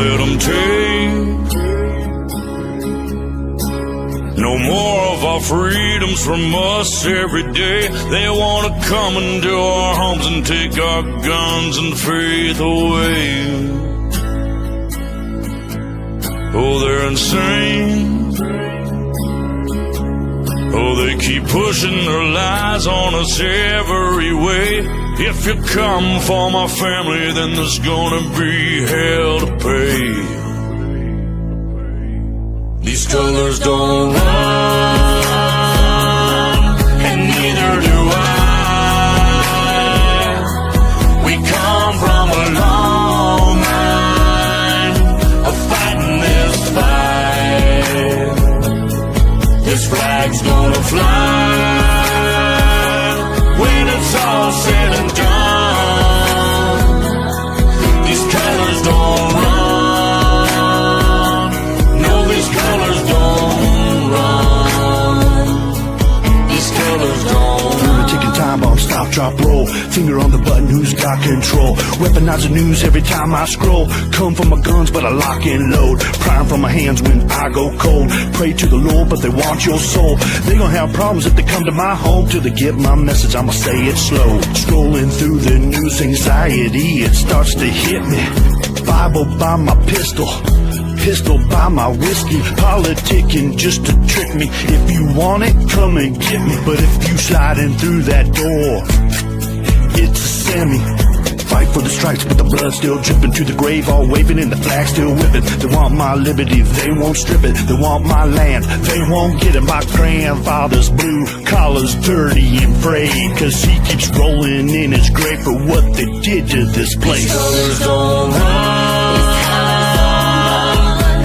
let them take no more of our freedoms from us every day. They want to come into our homes and take our guns and faith away. Oh, they're insane. Oh, they keep pushing their lies on us every way. If you come for my family, then there's gonna be hell to pay. These colors don't run, and neither do I. We come from a long line of fighting this fight. This flag's gonna fly when it's all said and done. These colors don't run. No, these colors don't run. These colors don't run. Ticking time bomb, stop, drop, roll. Finger on the button, who's got control? Weaponize the news every time I scroll. Come for my guns, but I lock and load. Prime from my hands when I go cold. Pray to the Lord, but they want your soul. They gonna have problems if they come to my home. Till they get my message, I'ma say it slow. Scrolling through the news, anxiety, it starts to hit me. Bible by my pistol by my whiskey. Politicking just to trick me. If you want it, come and get me. But if you sliding through that door, it's a semi. Fight for the stripes, but the blood still dripping to the grave, all waving and the flag still whipping. They want my liberty, they won't strip it. They want my land, they won't get it. My grandfather's blue collar's dirty and frayed, cause he keeps rolling in his grave for what they did to this place. These colors don't run,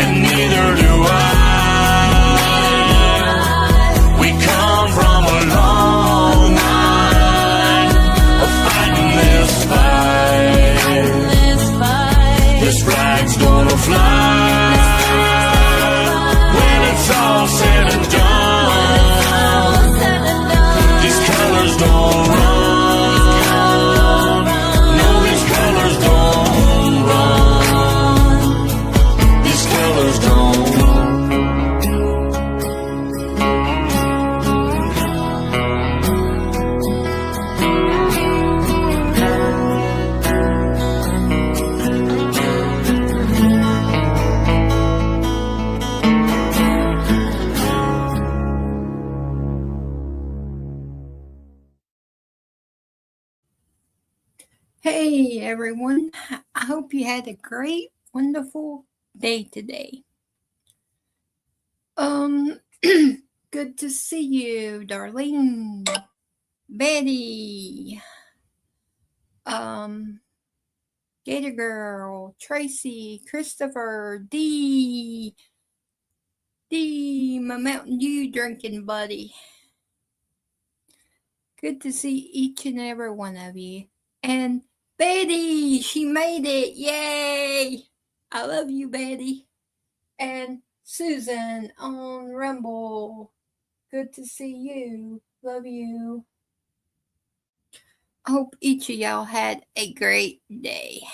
and neither do I. We come from a long line of fighting this fight. This flag's gonna fly when it's all said and done. These colors don't run. No, these colors don't run. These colors don't run. Hey everyone, I hope you had a great, wonderful day today. Good to see you, Darlene, Betty, Gator Girl, Tracy, Christopher, D, my Mountain Dew drinking buddy. Good to see each and every one of you. And Betty, she made it. Yay. I love you, Betty. And Susan on Rumble. Good to see you. Love you. I hope each of y'all had a great day.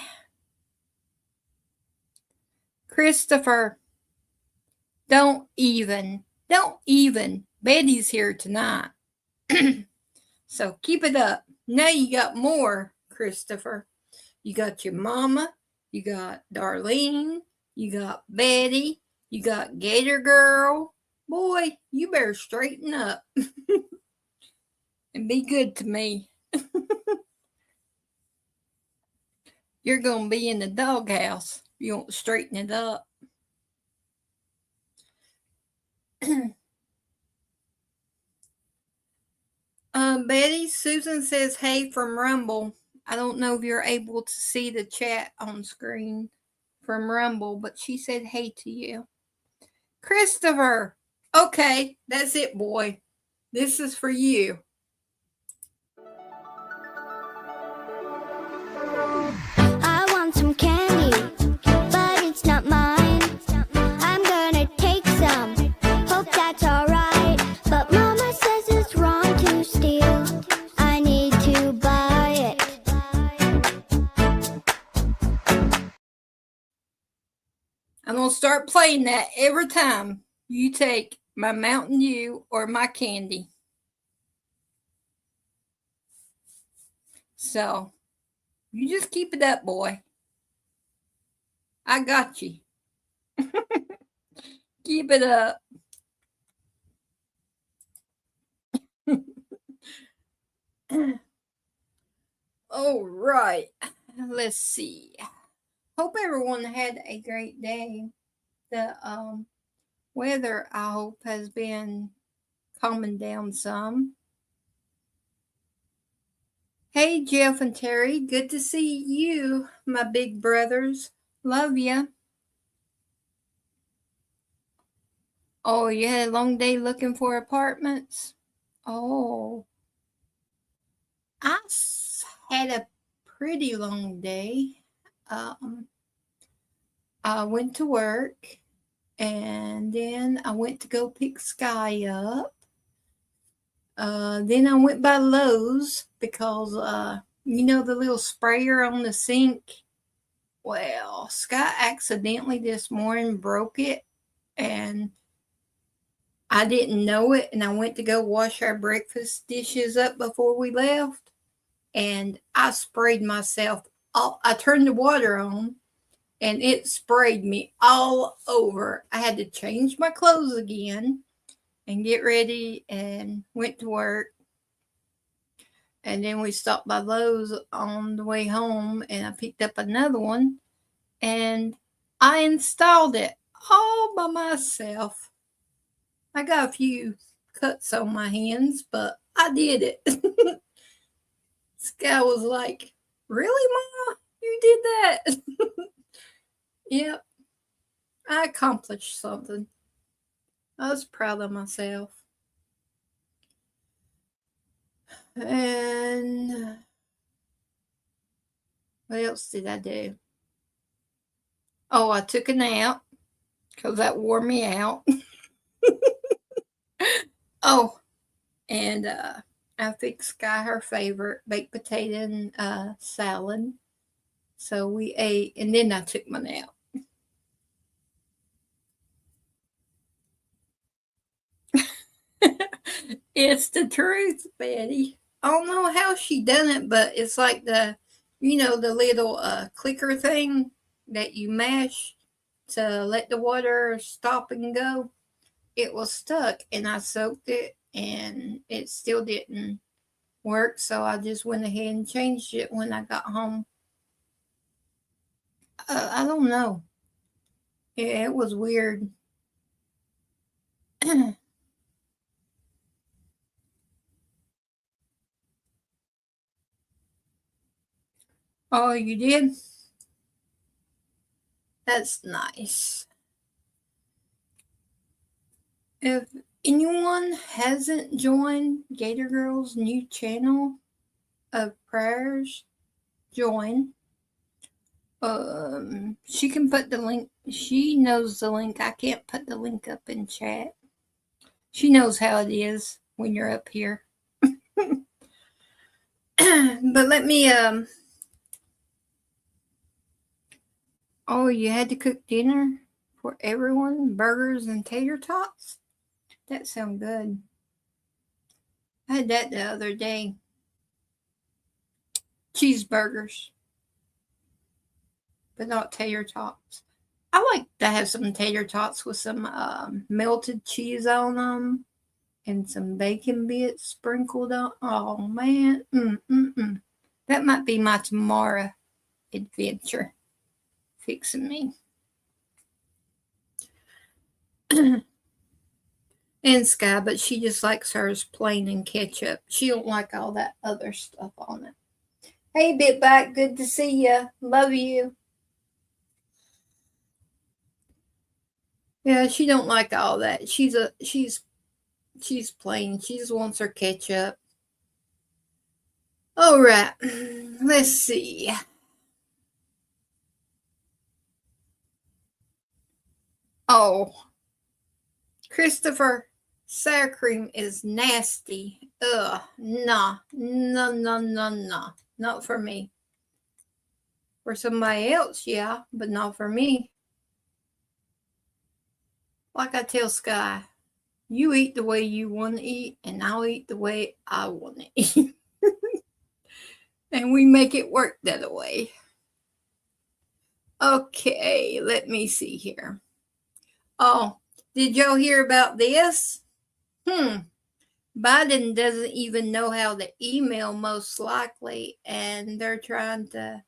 Christopher, don't even. Betty's here tonight. So keep it up. Now you got more, Christopher. You got your mama, you got Darlene, you got Betty, you got Gator Girl. Boy, you better straighten up and be good to me. You're going to be in the doghouse. You won't straighten it up. Betty, Susan says, hey from Rumble. I don't know if you're able to see the chat on screen from Rumble, but she said hey to you. Christopher, okay, that's it, boy. This is for you. I want some candy, but it's not mine. I'm gonna take some, hope that's alright. But Mama says it's wrong to steal. I need to buy it. I'm going to start playing that every time you take my Mountain Dew or my candy. So, you just keep it up, boy. I got you. Keep it up. All right. Let's see. Hope everyone had a great day. The weather, I hope, has been calming down some. Hey, Jeff and Terry. Good to see you, my big brothers. Love ya. Oh, you had a long day looking for apartments? Oh, I had a pretty long day. I went to work and then I went to go pick Sky up. Then I went by Lowe's because, the little sprayer on the sink? Well, Sky accidentally this morning broke it and I didn't know it, and I went to go wash our breakfast dishes up before we left, and I sprayed myself. I turned the water on, and it sprayed me all over. I had to change my clothes again and get ready and went to work. And then we stopped by Lowe's on the way home, and I picked up another one, and I installed it all by myself. I got a few cuts on my hands, but I did it. This guy was like, "Really, Mama? You did that?" Yep, I accomplished something. I was proud of myself. And what else did I do? Oh, I took a nap because that wore me out. Oh, and I fixed Sky her favorite baked potato and salad. So we ate, and then I took my nap. It's the truth, Betty. I don't know how she done it, but it's like the little clicker thing that you mash to let the water stop and go. It was stuck, and I soaked it, and it still didn't work. So I just went ahead and changed it when I got home. I don't know. Yeah, it was weird. Oh, you did? That's nice. If anyone hasn't joined Gator Girl's new channel of prayers, join. She can put the link. She knows the link. I can't put the link up in chat. She knows how it is when you're up here. But let me, oh, you had to cook dinner for everyone? Burgers and tater tots? That sounds good. I had that the other day. Cheeseburgers, but not tater tots. I like to have some tater tots with some melted cheese on them and some bacon bits sprinkled on. Oh, man. That might be my tomorrow adventure. Fixing me. And Sky, but she just likes hers plain and ketchup. She don't like all that other stuff on it. Hey, Bitback, good to see you. Love you. Yeah, she don't like all that. She's plain. She just wants her ketchup. All right, let's see. Oh, Christopher, sour cream is nasty. Ugh, nah, no, no, no, no, not for me. For somebody else, yeah, but not for me. Like I tell Sky, you eat the way you want to eat, and I'll eat the way I want to eat. And we make it work that way. Okay, let me see here. Oh, did y'all hear about this? Biden doesn't even know how to email, most likely, and they're trying to.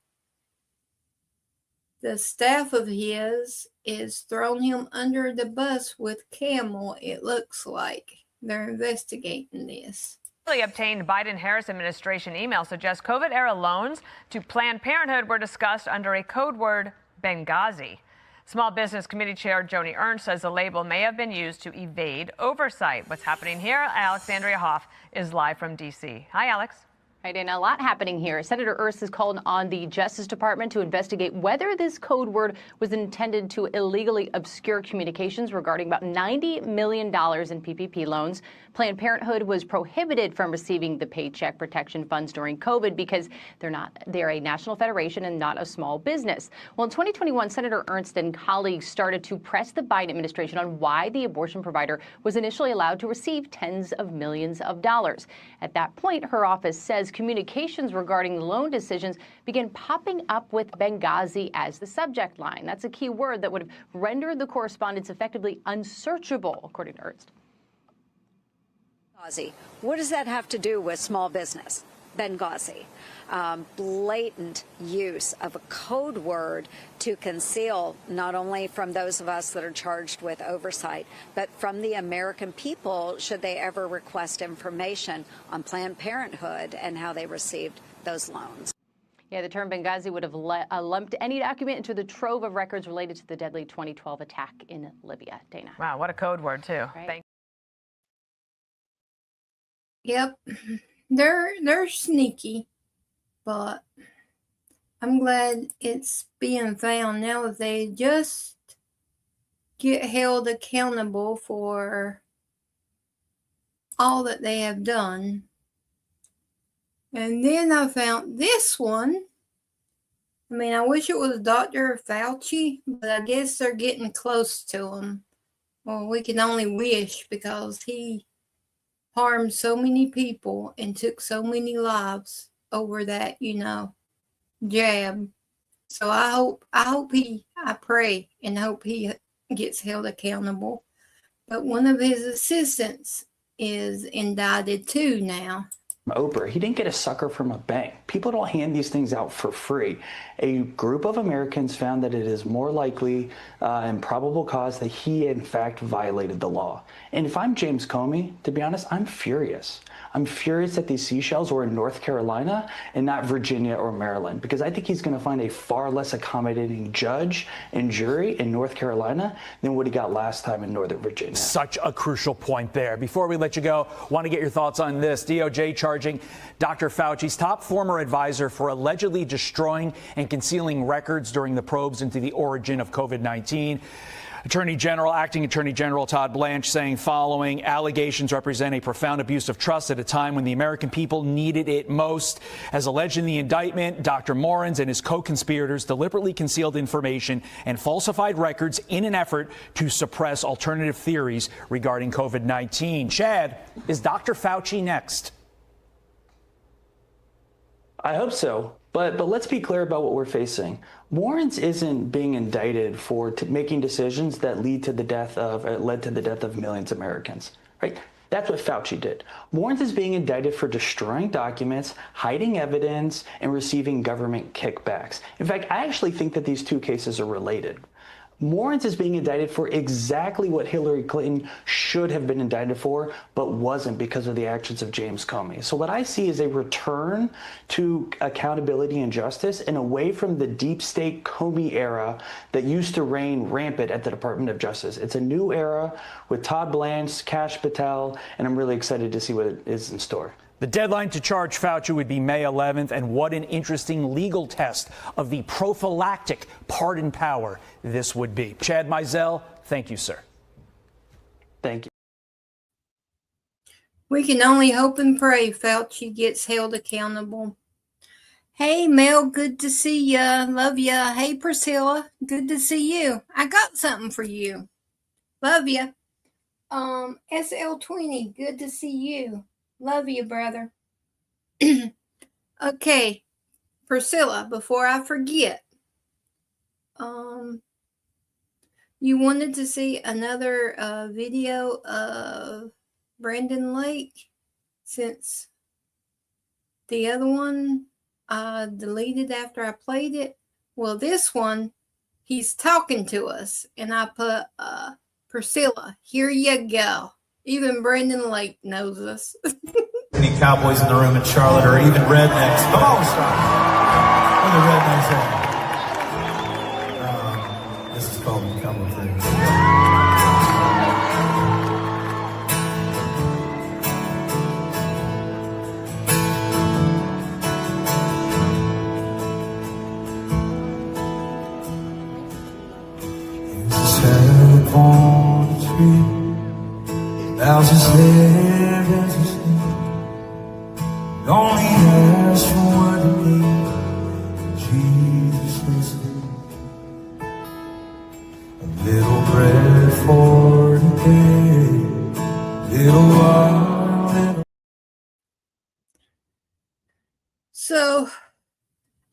The staff of his is throwing him under the bus with Camel, it looks like. They're investigating this. Obtained Biden-Harris administration email suggests COVID-era loans to Planned Parenthood were discussed under a code word, Benghazi. Small Business Committee Chair Joni Ernst says the label may have been used to evade oversight. What's happening here? Alexandria Hoff is live from D.C. Hi, Alex. Right, and a lot happening here. Senator Ernst has called on the Justice Department to investigate whether this code word was intended to illegally obscure communications regarding about $90 million in PPP loans. Planned Parenthood was prohibited from receiving the Paycheck Protection Funds during COVID because they're a national federation and not a small business. Well, in 2021, Senator Ernst and colleagues started to press the Biden administration on why the abortion provider was initially allowed to receive tens of millions of dollars. At that point, her office says communications regarding the loan decisions began popping up with Benghazi as the subject line. That's a key word that would have rendered the correspondence effectively unsearchable, according to Ernst. Benghazi. What does that have to do with small business? Benghazi. Blatant use of a code word to conceal not only from those of us that are charged with oversight, but from the American people should they ever request information on Planned Parenthood and how they received those loans. Yeah, the term Benghazi would have lumped any document into the trove of records related to the deadly 2012 attack in Libya. Dana. Wow, what a code word, too. Right. Yep, they're sneaky, but I'm glad it's being found now. If they just get held accountable for all that they have done. And then I found this one. I mean, I wish it was Dr. Fauci, but I guess they're getting close to him. Well, we can only wish, because he harmed so many people and took so many lives over that, jab. So I pray and hope he gets held accountable. But one of his assistants is indicted too now. Oprah, he didn't get a sucker from a bank. People don't hand these things out for free. A group of Americans found that it is more likely and probable cause that he, in fact, violated the law. And if I'm James Comey, to be honest, I'm furious. I'm furious that these seashells were in North Carolina and not Virginia or Maryland, because I think he's going to find a far less accommodating judge and jury in North Carolina than what he got last time in Northern Virginia. Such a crucial point there. Before we let you go, want to get your thoughts on this. DOJ charging Dr. Fauci's top former advisor for allegedly destroying and concealing records during the probes into the origin of COVID-19. Acting Attorney General Todd Blanche saying following allegations represent a profound abuse of trust at a time when the American people needed it most. As alleged in the indictment, Dr. Morens and his co-conspirators deliberately concealed information and falsified records in an effort to suppress alternative theories regarding COVID-19. Chad, is Dr. Fauci next? I hope so. But let's be clear about what we're facing. Morens isn't being indicted for making decisions that led to the death of millions of Americans, right? That's what Fauci did. Morens is being indicted for destroying documents, hiding evidence, and receiving government kickbacks. In fact, I actually think that these two cases are related. Morens is being indicted for exactly what Hillary Clinton should have been indicted for, but wasn't because of the actions of James Comey. So what I see is a return to accountability and justice and away from the deep state Comey era that used to reign rampant at the Department of Justice. It's a new era with Todd Blanche, Kash Patel, and I'm really excited to see what is in store. The deadline to charge Fauci would be May 11th, and what an interesting legal test of the prophylactic pardon power this would be. Chad Mizell, thank you, sir. Thank you. We can only hope and pray Fauci gets held accountable. Hey, Mel, good to see ya. Love ya. Hey, Priscilla, good to see you. I got something for you. Love you. SL20, good to see you. Love you, brother. Okay, Priscilla, before I forget, you wanted to see another video of Brandon Lake since the other one I deleted after I played it. Well, this one, he's talking to us, and I put Priscilla, here you go. Even Brandon Lake knows us. Any cowboys in the room in Charlotte or even rednecks? Come on, Charlotte. Where the rednecks at? This is called Becoming Free. Thousands there as you sleep. Only ask for what you need. Jesus listening. A little bread for today. Little while. So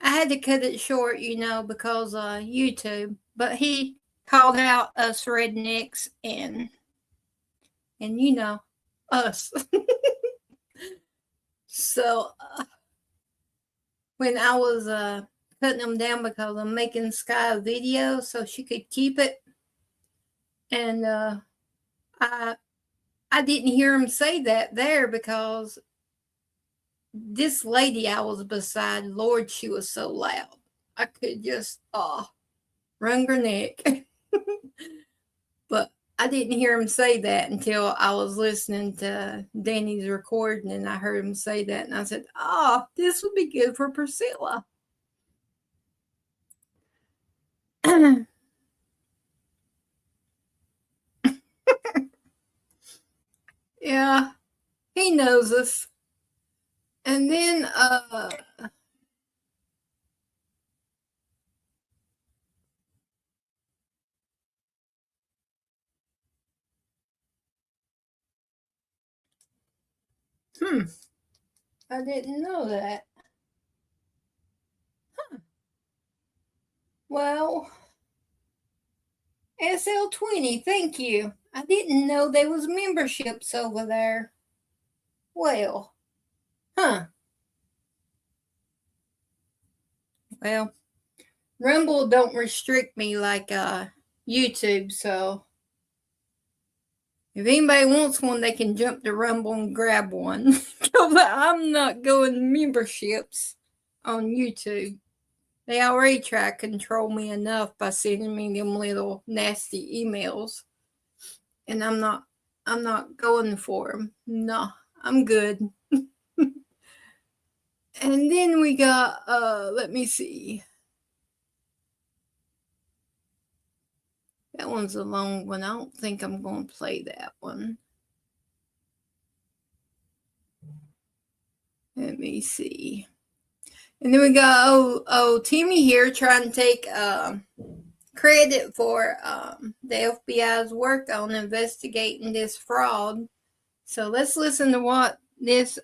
I had to cut it short, because YouTube. But he called out us rednecks and us. So when I was cutting them down because I'm making Sky a video so she could keep it, and I didn't hear him say that there because this lady I was beside, Lord, she was so loud. I could just wrung her neck. But I didn't hear him say that until I was listening to Danny's recording, and I heard him say that, and I said, this would be good for Priscilla. Yeah, he knows us. And then I didn't know that. Well, SL20, thank you. I didn't know there was memberships over there. Well, Well, Rumble don't restrict me like YouTube, so if anybody wants one, they can jump to Rumble and grab one. Because I'm not going memberships on YouTube. They already try to control me enough by sending me them little nasty emails. And I'm not going for them. No, I'm good. And then we got, let me see. That one's a long one. I don't think I'm going to play that one. Let me see. And then we got, Timmy here trying to take credit for the FBI's work on investigating this fraud. So let's listen to what this,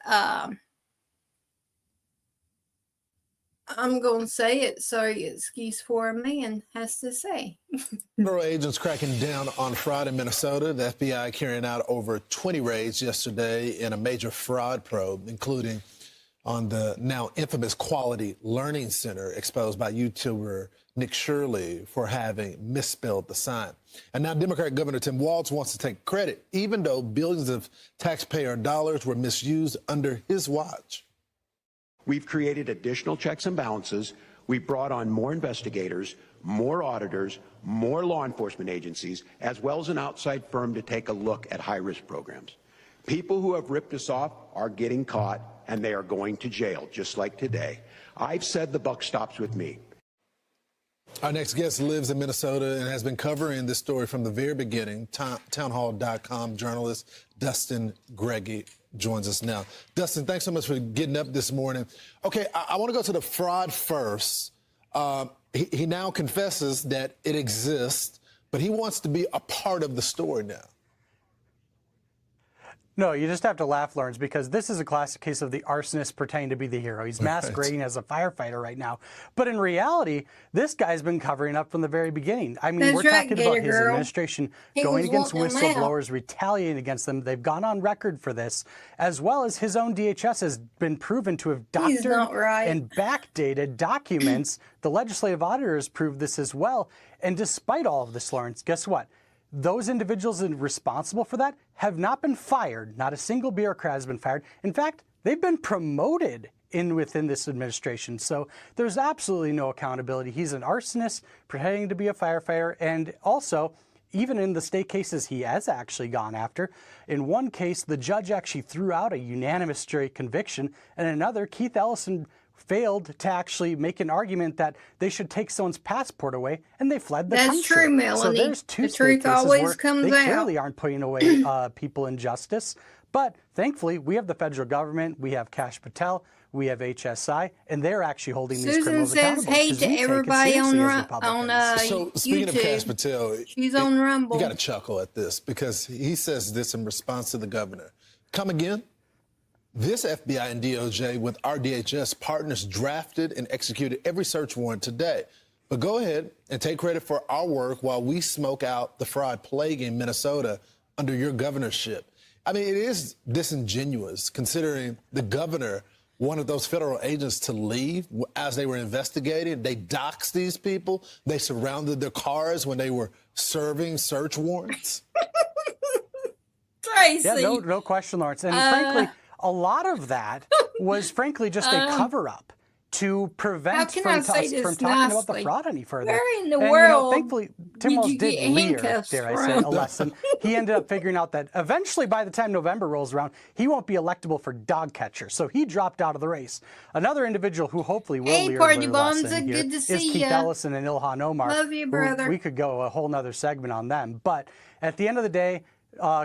I'm going to say it, sorry, excuse for a man, has to say. Federal agents cracking down on fraud in Minnesota. The FBI carrying out over 20 raids yesterday in a major fraud probe, including on the now infamous Quality Learning Center exposed by YouTuber Nick Shirley for having misspelled the sign. And now Democrat Governor Tim Walz wants to take credit, even though billions of taxpayer dollars were misused under his watch. We've created additional checks and balances. We've brought on more investigators, more auditors, more law enforcement agencies, as well as an outside firm to take a look at high-risk programs. People who have ripped us off are getting caught, and they are going to jail, just like today. I've said the buck stops with me. Our next guest lives in Minnesota and has been covering this story from the very beginning. Townhall.com journalist Dustin Greggy joins us now. Dustin, thanks so much for getting up this morning. Okay, I want to go to the fraud first. He now confesses that it exists, but he wants to be a part of the story now. No, you just have to laugh, Lawrence, because this is a classic case of the arsonist pretending to be the hero. He's masquerading as a firefighter right now. But in reality, this guy's been covering up from the very beginning. I mean, we're talking about his administration going against whistleblowers, retaliating against them. They've gone on record for this, as well as his own DHS has been proven to have doctored and backdated documents. The legislative auditors proved this as well. And despite all of this, Lawrence, guess what? Those individuals responsible for that have not been fired. Not a single bureaucrat has been fired. In fact, they've been promoted within this administration. So there's absolutely no accountability. He's an arsonist pretending to be a firefighter. And also, even in the state cases he has actually gone after, in one case, the judge actually threw out a unanimous jury conviction. And in another, Keith Ellison failed to actually make an argument that they should take someone's passport away, and they fled the country. That's true, Melanie. So there's two the truth always comes out. They clearly aren't putting away people in justice. But thankfully, we have the federal government, we have Kash Patel, we have HSI, and they're actually holding these criminals accountable. Susan says hey to everybody on So speaking YouTube. of Kash Patel, she's on Rumble. You got to chuckle at this because he says this in response to the governor. Come again? This FBI and DOJ with our DHS partners drafted and executed every search warrant today. But go ahead and take credit for our work while we smoke out the fraud plague in Minnesota under your governorship. I mean, it is disingenuous considering the governor wanted those federal agents to leave as they were investigating. They doxed these people. They surrounded their cars when they were serving search warrants. Tracy. Yeah, no question, Lawrence. And frankly, a lot of that was, frankly, just a cover-up to prevent from talking about the fraud any further. Where in the world thankfully, Tim Walz did lear, dare I say, a lesson. He ended up figuring out that eventually, by the time November rolls around, he won't be electable for dog catcher. So he dropped out of the race. Another individual who hopefully will learn a lesson here is Keith Ellison and Ilhan Omar. Love you, brother. We could go a whole nother segment on them. But at the end of the day,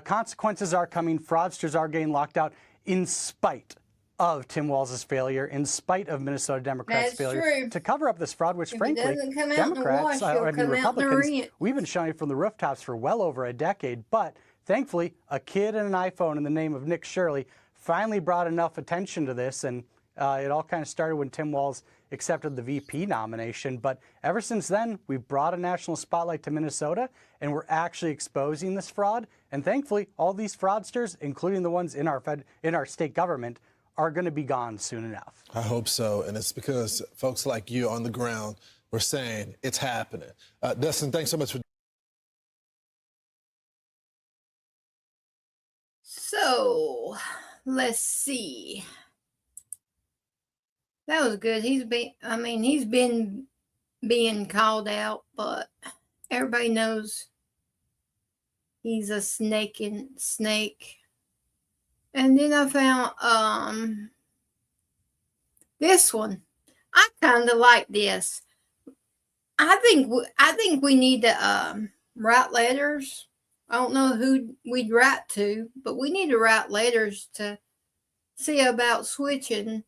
consequences are coming. Fraudsters are getting locked out, in spite of Tim Walz's failure, in spite of Minnesota Democrats' failure to cover up this fraud, which, frankly, Democrats, Republicans, we've been shouting from the rooftops for well over a decade. But thankfully, a kid and an iPhone in the name of Nick Shirley finally brought enough attention to this, and it all kind of started when Tim Walz accepted the VP nomination. But ever since then, we've brought a national spotlight to Minnesota, and we're actually exposing this fraud. And thankfully, all these fraudsters, including the ones in our state government, are going to be gone soon enough. I hope so. And it's because folks like you on the ground were saying it's happening. Dustin, thanks so much for. So, let's see. That was good. He's been being called out, but everybody knows he's a snake. And then I found this one. I kind of like this. I think we need to write letters. I don't know who we'd write to, but we need to write letters to see about switching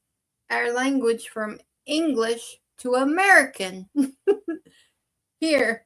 our language from English to American. Here,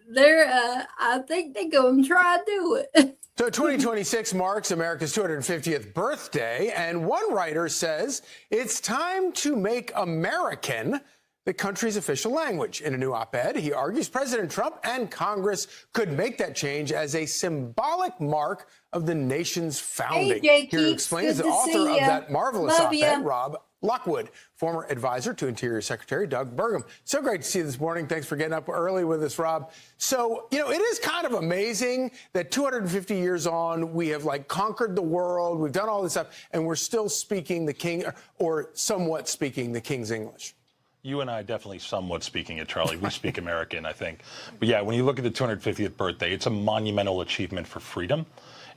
I think they're going to try to do it. So 2026 marks America's 250th birthday, and one writer says it's time to make American the country's official language. In a new op-ed, he argues President Trump and Congress could make that change as a symbolic mark of the nation's founding. Hey, Here to explain is the author of that marvelous op-ed, Rob Lockwood, former advisor to Interior Secretary Doug Burgum. So great to see you this morning. Thanks for getting up early with us, Rob. So, it is kind of amazing that 250 years on, we have conquered the world. We've done all this stuff, and we're still speaking the king, or somewhat speaking the King's English. You and I definitely somewhat speaking it, Charlie. We speak American, I think. But yeah, when you look at the 250th birthday, it's a monumental achievement for freedom.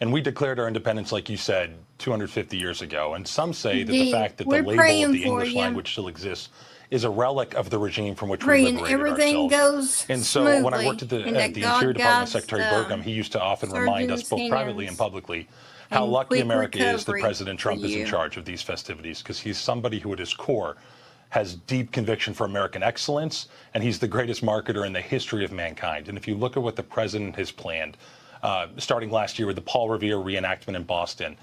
And we declared our independence, like you said, 250 years ago. And some say that the fact that the label of the English language still exists is a relic of the regime from which we liberated everything ourselves. Goes and so smoothly. when I worked at the Interior Department, Secretary Burgum, he used to often remind us, both privately and publicly, how lucky America is that President Trump is in charge of these festivities, because he's somebody who at his core has deep conviction for American excellence, and he's the greatest marketer in the history of mankind. And if you look at what the president has planned, starting last year with the Paul Revere reenactment in Boston,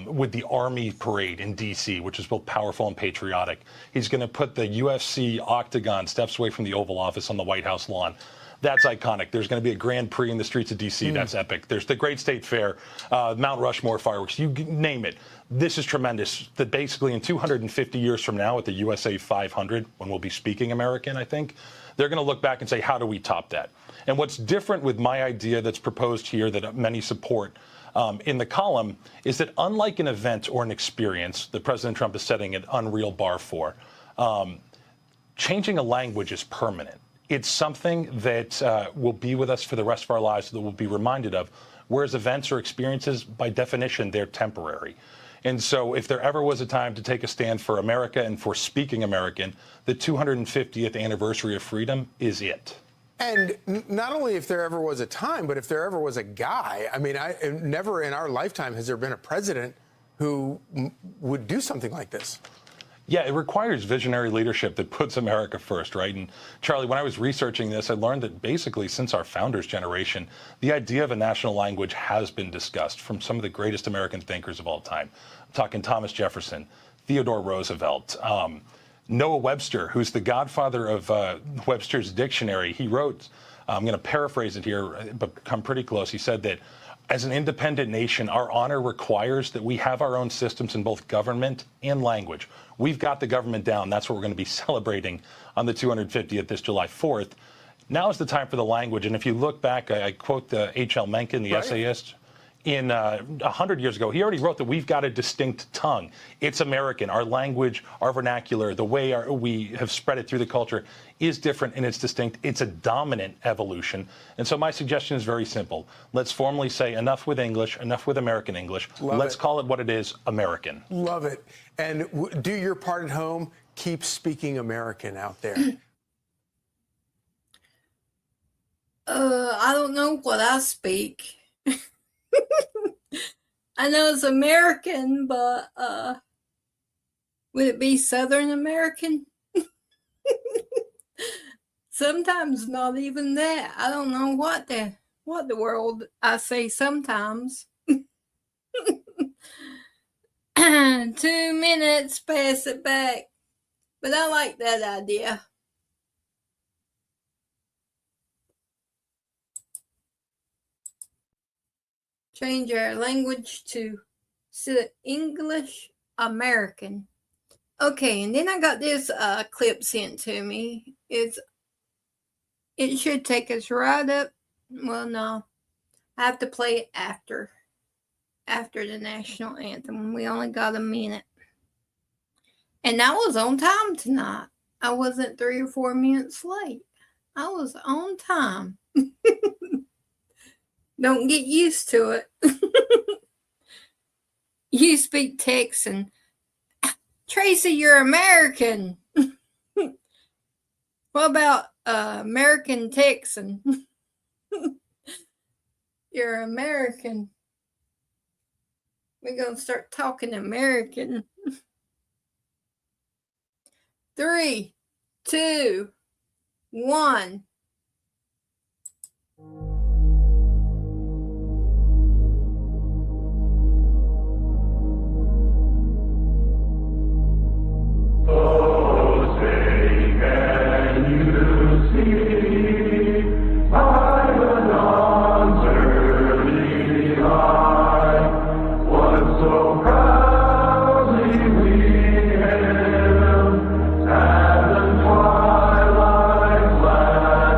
with the Army Parade in D.C., which is both powerful and patriotic, he's going to put the UFC octagon steps away from the Oval Office on the White House lawn. That's iconic. There's going to be a Grand Prix in the streets of D.C. That's epic. There's the Great State Fair, Mount Rushmore fireworks. You name it. This is tremendous. That basically in 250 years from now at the USA 500, when we'll be speaking American, I think, they're going to look back and say, how do we top that? And what's different with my idea that's proposed here that many support in the column is that unlike an event or an experience that President Trump is setting an unreal bar for, changing a language is permanent. It's something that will be with us for the rest of our lives that we'll be reminded of, whereas events or experiences, by definition, they're temporary. And so if there ever was a time to take a stand for America and for speaking American, the 250th anniversary of freedom is it. And not only if there ever was a time, but if there ever was a guy. I mean, never in our lifetime has there been a president who would do something like this. Yeah, it requires visionary leadership that puts America first, right? And Charlie, when I was researching this, I learned that basically since our founders' generation, the idea of a national language has been discussed from some of the greatest American thinkers of all time. I'm talking Thomas Jefferson, Theodore Roosevelt, Noah Webster, who's the godfather of Webster's dictionary. He wrote, I'm going to paraphrase it here, but come pretty close. He said that as an independent nation, our honor requires that we have our own systems in both government and language. We've got the government down. That's what we're going to be celebrating on the 250th this July 4th. Now is the time for the language. And if you look back, I quote H.L. Mencken, the essayist, in 100 years ago, he already wrote that we've got a distinct tongue. It's American. Our language, our vernacular, the way we have spread it through the culture is different and it's distinct. It's a dominant evolution. And so my suggestion is very simple. Let's formally say enough with English, enough with American English. Let's call it what it is, American. Love it. And do your part at home. Keep speaking American out there. I don't know what I speak. I know it's American, but would it be Southern American? Sometimes not even that. I don't know what the world I say sometimes. 2 minutes, pass it back. But I like that idea. Change our language to English American. Okay, and then I got this clip sent to me. It should take us right up. Well, no. I have to play it after the national anthem. We only got a minute. And I was on time tonight. I wasn't 3 or 4 minutes late. I was on time. Don't get used to it. You speak Texan. Tracy, you're American. What about American Texan? You're American. We're going to start talking American. 3, 2, 1. Twilight land.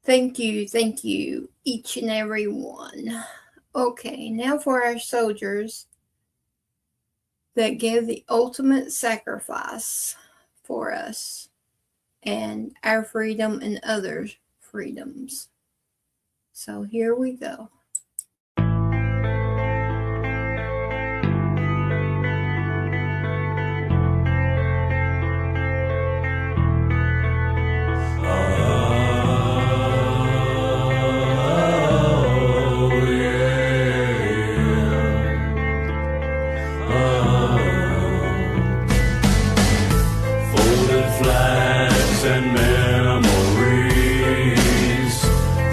Thank you, each and every one. Okay, now for our soldiers that give the ultimate sacrifice for us and our freedom and others' freedoms. So here we go. And memories,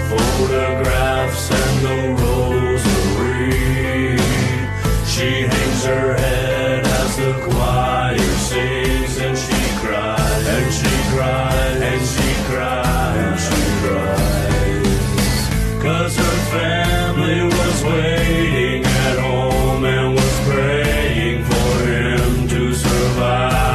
photographs and the rosary. She hangs her head as the choir sings, and she cries, and she cries, and she cries, and she cries. 'Cause her family was waiting at home and was praying for him to survive.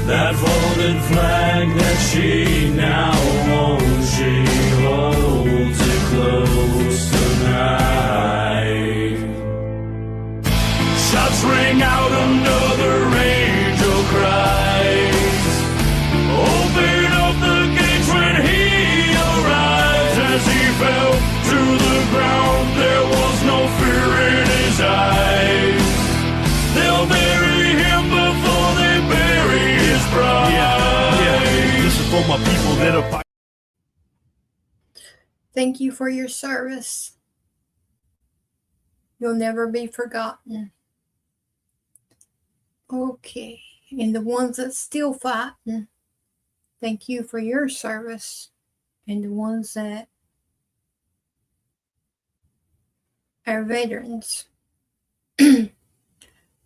That folded flag that she now owns, she holds it close tonight. Shots ring out, another angel cries. Open up the gates when he arrives. As he fell to the ground, there was no fear in his eyes. They'll bury him before they bury his bride. Yeah, this is for my people that are. Thank you for your service. You'll never be forgotten. Okay, and the ones that still fighting, thank you for your service. And the ones that are veterans.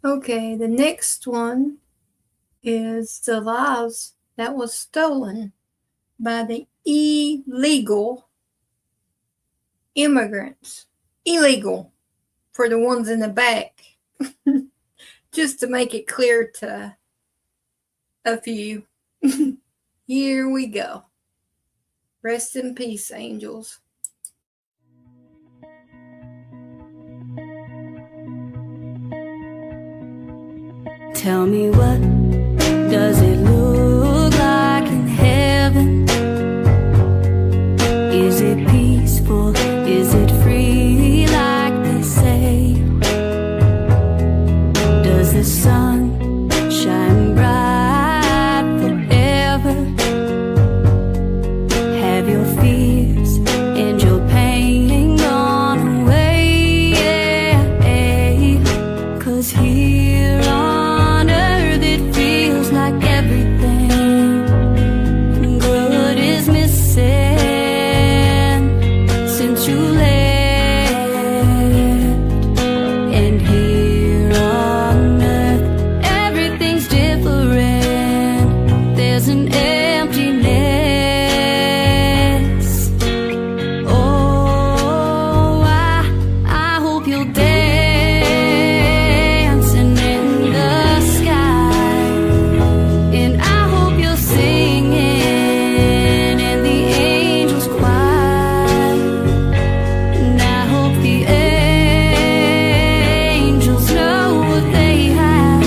Okay, the next one is the lives that was stolen by the illegal immigrants. Illegal for the ones in the back. Just to make it clear to a few. Here we go. Rest in peace, angels. Tell me, what does it look like in heaven? Is it peaceful? Is it free like they say? Does the sun shine bright forever? Have your fears and your pain gone away? Yeah, 'cause here on earth it feels like everything good is missing since you left. And here on earth everything's different. There's an emptiness. Oh, I hope you'll dancing in the sky, and I hope you're singing in the angels' choir, and I hope the angels know what they have.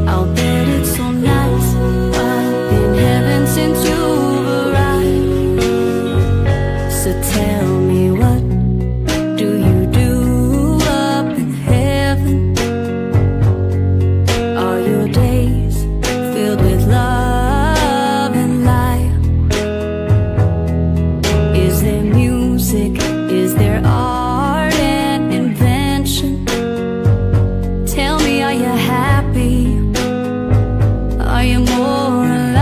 I'll bet it's so nice up in heaven since you've arrived. So tell me, what do you do up in heaven? Are your days filled with love and light? Is there music? Is there art and invention? Tell me, are you happy? Are you more alive?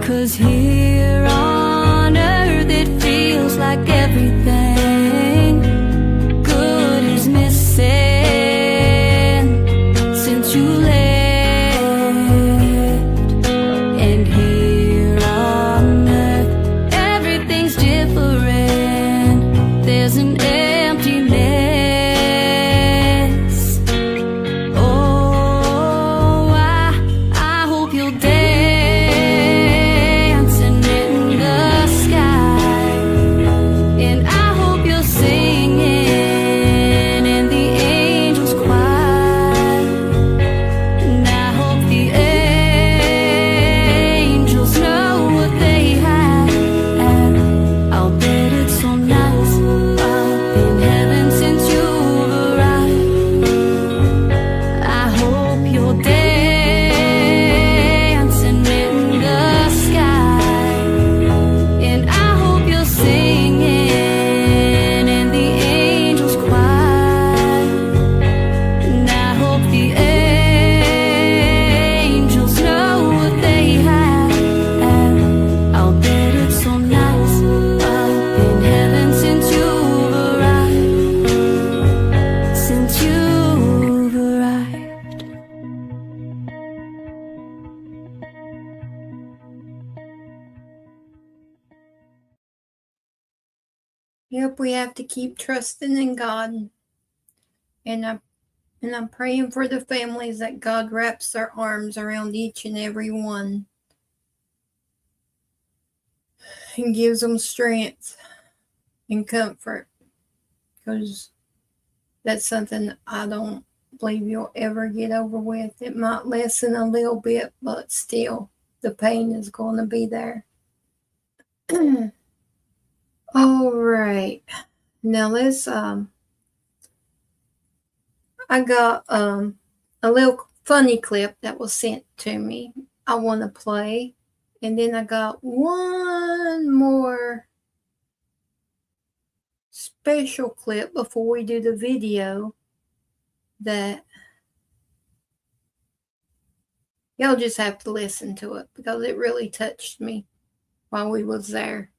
'Cause here on earth it feels like everything good is missing since you left. And here on earth everything's different. There's an emptiness. Oh, I hope you'll dance Yep, we have to keep trusting in God. And I'm praying for the families that God wraps their arms around each and every one and gives them strength and comfort, because that's something I don't believe you'll ever get over with. It might lessen a little bit, but still the pain is going to be there. All right, now let's I got a little funny clip that was sent to me I want to play, and then I got one more special clip before we do the video that y'all just have to listen to it because it really touched me while we was there.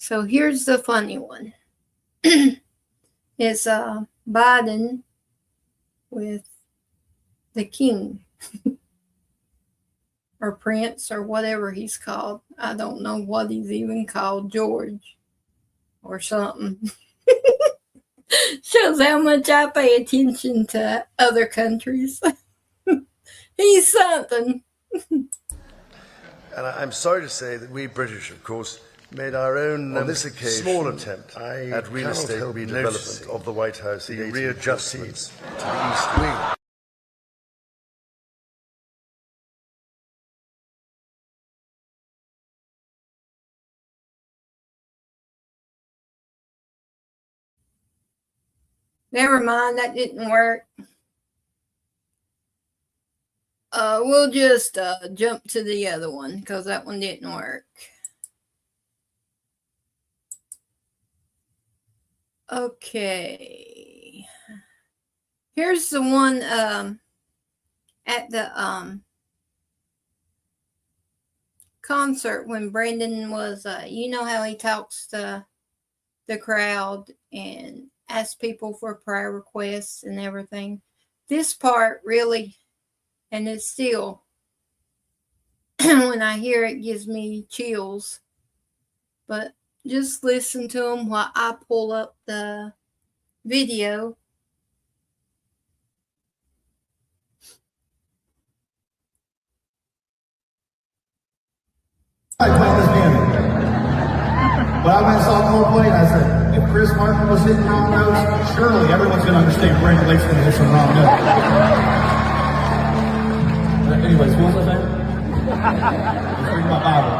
So here's the funny one. It's Biden with the king or prince or whatever he's called. I don't know what he's even called, George or something. Shows how much I pay attention to other countries. He's something. And I'm sorry to say that we British, of course, made our own, on this occasion, small attempt at real estate redevelopment of the White House, the readjustments to the East Wing. Never mind, that didn't work. We'll just jump to the other one because that one didn't work. Okay. Here's the one at the concert when Brandon was, you know how he talks to the crowd and asks people for prayer requests and everything. This part really, and it's still, when I hear it, gives me chills. But just listen to them while I pull up the video. I played this piano. But I went and saw Coldplay and I said, if Chris Martin was hitting wrong notes, surely everyone's going to understand Brandon Lake's going to hit some wrong notes. Anyways, what was I saying? I was reading my Bible.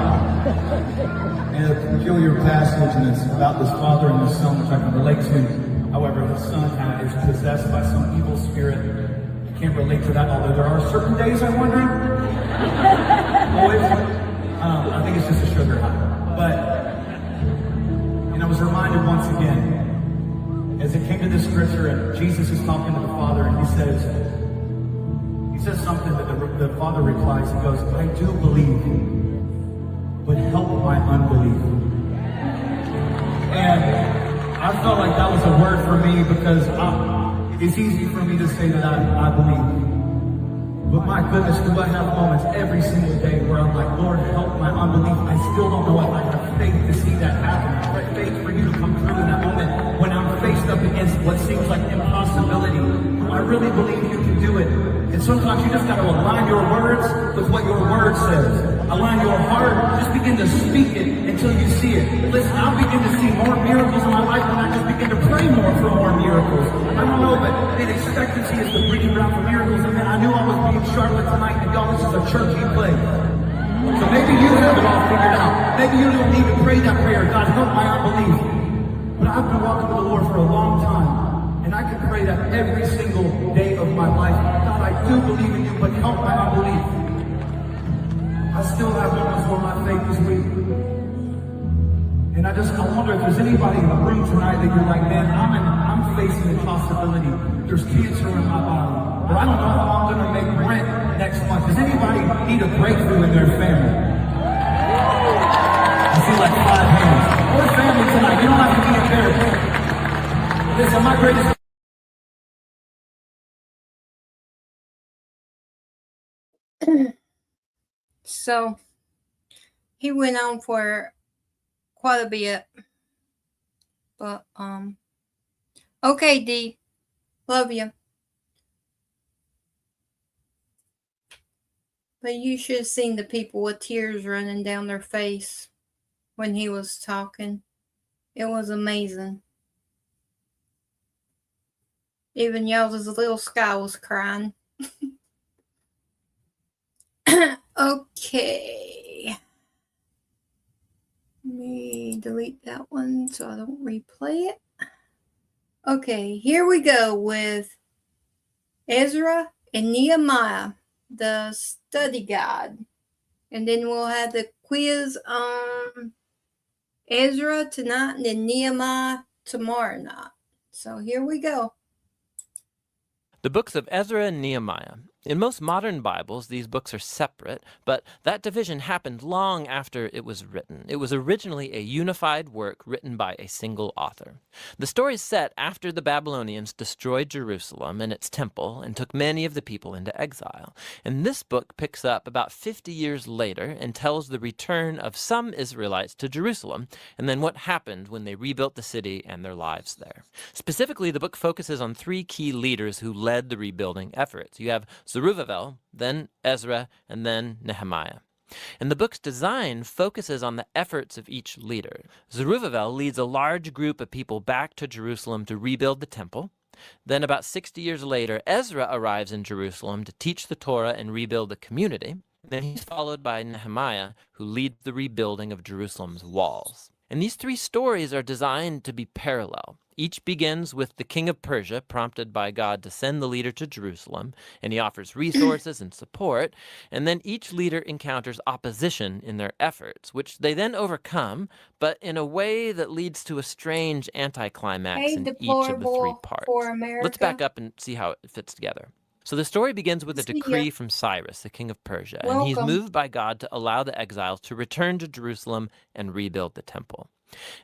And a peculiar passage, and it's about this father and his son, which I can relate to. However, the son kind of is possessed by some evil spirit. I can't relate to that, although there are certain days I wonder. Always. I think it's just a sugar high. But, and I was reminded once again, as it came to this scripture, and Jesus is talking to the father, and he says something that the father replies. He goes, I do believe, but help my unbelief. And I felt like that was a word for me because it's easy for me to say that I believe. But my goodness, do I have moments every single day where I'm like, Lord, help my unbelief. I still don't know if I have faith to see that happen. I have faith for you to come through in that moment when I'm faced up against what seems like impossibility. I really believe you can do it. And sometimes you just got to align your words with what your word says. Align your heart. Just begin to speak it until you see it. Listen, I'll begin to see more miracles in my life when I just begin to pray more for more miracles. I don't know, but the expectancy is the breeding ground for miracles. And then I knew I was being Charlotte tonight, and y'all, this is a churchy place. So maybe you have it all figured out. Maybe you don't need to pray that prayer. God, help my unbelief. But I've been walking with the Lord for a long time, and I can pray that every single day of my life. God, I do believe in you, but help my unbelief. I still have moments where my faith is weak. And I wonder if there's anybody in the room tonight that you're like, man, I'm facing the possibility. There's cancer in my body. But I don't know how I'm going to make rent next month. Does anybody need a breakthrough in their family? I see like 5 hands. Or family tonight. You don't have to be a therapist. Listen, my greatest... So, he went on for quite a bit But, okay, D. Love you. But you should have seen the people with tears running down their face when he was talking. It was amazing. Even y'all's little Sky was crying. Okay. Let me delete that one so I don't replay it. Okay, here we go with Ezra and Nehemiah, the study guide. And then we'll have the quiz on Ezra tonight and then Nehemiah tomorrow night. So here we go. The books of Ezra and Nehemiah. In most modern Bibles, these books are separate, but that division happened long after it was written. It was originally a unified work written by a single author. The story is set after the Babylonians destroyed Jerusalem and its temple and took many of the people into exile. And this book picks up about 50 years later and tells the return of some Israelites to Jerusalem and then what happened when they rebuilt the city and their lives there. Specifically, the book focuses on 3 key leaders who led the rebuilding efforts. You have Zerubbabel, then Ezra, and then Nehemiah. And the book's design focuses on the efforts of each leader. Zerubbabel leads a large group of people back to Jerusalem to rebuild the temple. Then about 60 years later, Ezra arrives in Jerusalem to teach the Torah and rebuild the community. Then he's followed by Nehemiah, who leads the rebuilding of Jerusalem's walls. And these 3 stories are designed to be parallel. Each begins with the king of Persia, prompted by God to send the leader to Jerusalem, and he offers resources and support. And then each leader encounters opposition in their efforts, which they then overcome, but in a way that leads to a strange anticlimax in each of the 3 parts. Let's back up and see how it fits together. So the story begins with a decree from Cyrus, the king of Persia, and he's moved by God to allow the exiles to return to Jerusalem and rebuild the temple.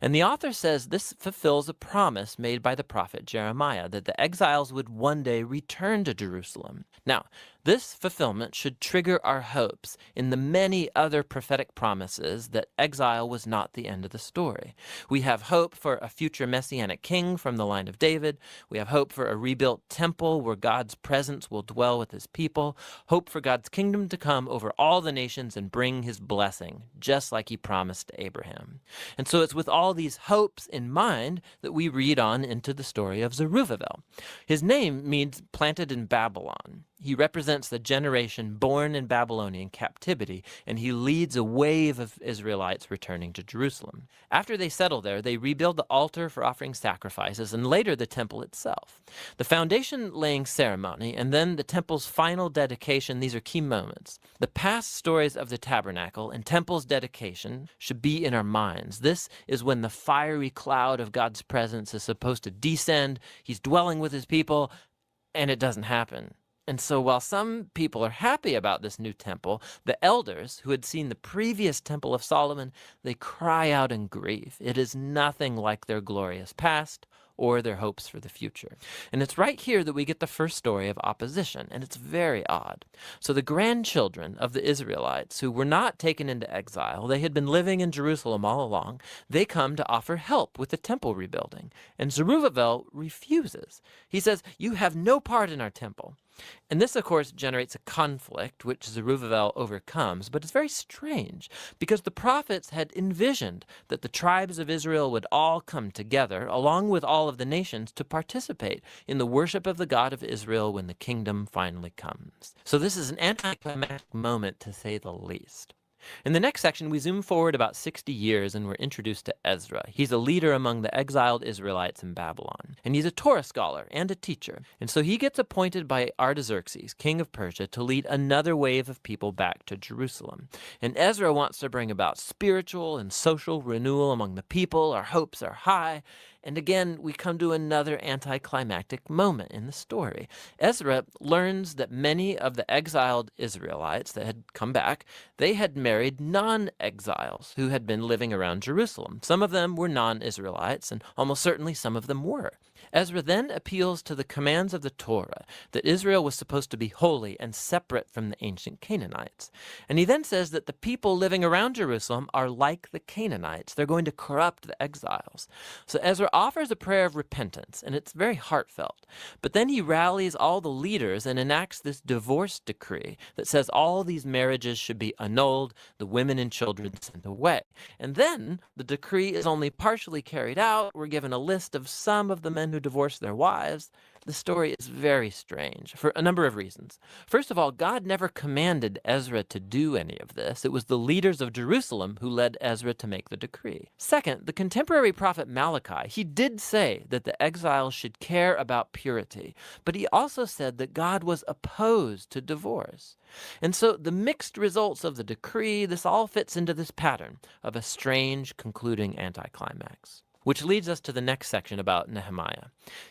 And the author says this fulfills a promise made by the prophet Jeremiah that the exiles would one day return to Jerusalem. Now, this fulfillment should trigger our hopes in the many other prophetic promises that exile was not the end of the story. We have hope for a future messianic king from the line of David. We have hope for a rebuilt temple where God's presence will dwell with his people. Hope for God's kingdom to come over all the nations and bring his blessing, just like he promised to Abraham. And so it's with all these hopes in mind that we read on into the story of Zerubbabel. His name means planted in Babylon. He represents the generation born in Babylonian captivity, and he leads a wave of Israelites returning to Jerusalem. After they settle there, they rebuild the altar for offering sacrifices, and later the temple itself. The foundation-laying ceremony, and then the temple's final dedication, these are key moments. The past stories of the tabernacle and temple's dedication should be in our minds. This is when the fiery cloud of God's presence is supposed to descend. He's dwelling with his people, and it doesn't happen. And so while some people are happy about this new temple, the elders who had seen the previous temple of Solomon, they cry out in grief. It is nothing like their glorious past or their hopes for the future. And it's right here that we get the first story of opposition, and it's very odd. So the grandchildren of the Israelites who were not taken into exile, they had been living in Jerusalem all along, they come to offer help with the temple rebuilding. And Zerubbabel refuses. He says, "You have no part in our temple." And this, of course, generates a conflict which Zerubbabel overcomes, but it's very strange because the prophets had envisioned that the tribes of Israel would all come together, along with all of the nations, to participate in the worship of the God of Israel when the kingdom finally comes. So this is an anticlimactic moment, to say the least. In the next section, we zoom forward about 60 years and we're introduced to Ezra. He's a leader among the exiled Israelites in Babylon. And he's a Torah scholar and a teacher. And so he gets appointed by Artaxerxes, king of Persia, to lead another wave of people back to Jerusalem. And Ezra wants to bring about spiritual and social renewal among the people. Our hopes are high. And again, we come to another anticlimactic moment in the story. Ezra learns that many of the exiled Israelites that had come back, they had married non-exiles who had been living around Jerusalem. Some of them were non-Israelites, and almost certainly some of them were. Ezra then appeals to the commands of the Torah, that Israel was supposed to be holy and separate from the ancient Canaanites. And he then says that the people living around Jerusalem are like the Canaanites. They're going to corrupt the exiles. So Ezra offers a prayer of repentance, and it's very heartfelt. But then he rallies all the leaders and enacts this divorce decree that says all these marriages should be annulled, the women and children sent away. And then the decree is only partially carried out. We're given a list of some of the men who divorced their wives. The story is very strange for a number of reasons. First of all, God never commanded Ezra to do any of this. It was the leaders of Jerusalem who led Ezra to make the decree. Second, the contemporary prophet Malachi, he did say that the exiles should care about purity, but he also said that God was opposed to divorce. And so the mixed results of the decree, this all fits into this pattern of a strange concluding anticlimax. Which leads us to the next section about Nehemiah.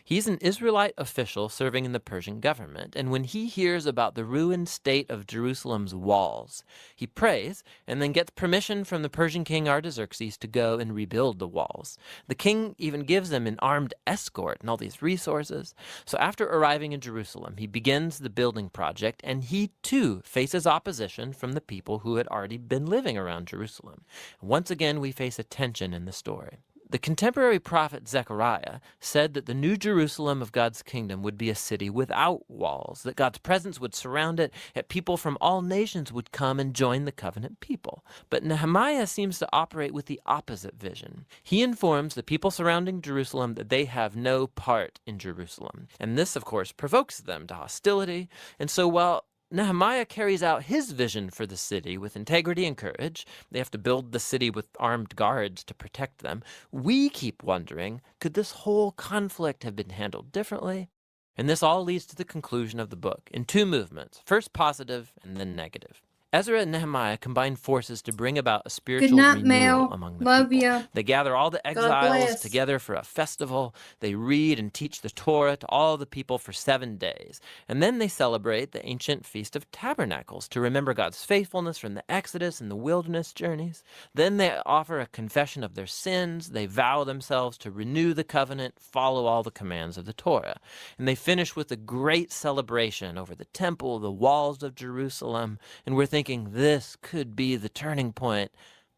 He's an Israelite official serving in the Persian government, and when he hears about the ruined state of Jerusalem's walls, he prays and then gets permission from the Persian king Artaxerxes to go and rebuild the walls. The king even gives him an armed escort and all these resources. So after arriving in Jerusalem, he begins the building project, and he too faces opposition from the people who had already been living around Jerusalem. Once again, we face a tension in the story. The contemporary prophet Zechariah said that the new Jerusalem of God's kingdom would be a city without walls, that God's presence would surround it, and people from all nations would come and join the covenant people. But Nehemiah seems to operate with the opposite vision. He informs the people surrounding Jerusalem that they have no part in Jerusalem. And this, of course, provokes them to hostility. And so while Nehemiah carries out his vision for the city with integrity and courage, they have to build the city with armed guards to protect them, we keep wondering, could this whole conflict have been handled differently? And this all leads to the conclusion of the book in two movements, first positive and then negative. Ezra and Nehemiah combine forces to bring about a spiritual renewal among the Love people. you. They gather all the exiles together for a festival. They read and teach the Torah to all the people for 7 days. And then they celebrate the ancient Feast of Tabernacles to remember God's faithfulness from the Exodus and the wilderness journeys. Then they offer a confession of their sins. They vow themselves to renew the covenant, follow all the commands of the Torah. And they finish with a great celebration over the temple, the walls of Jerusalem. And we're thinking, this could be the turning point,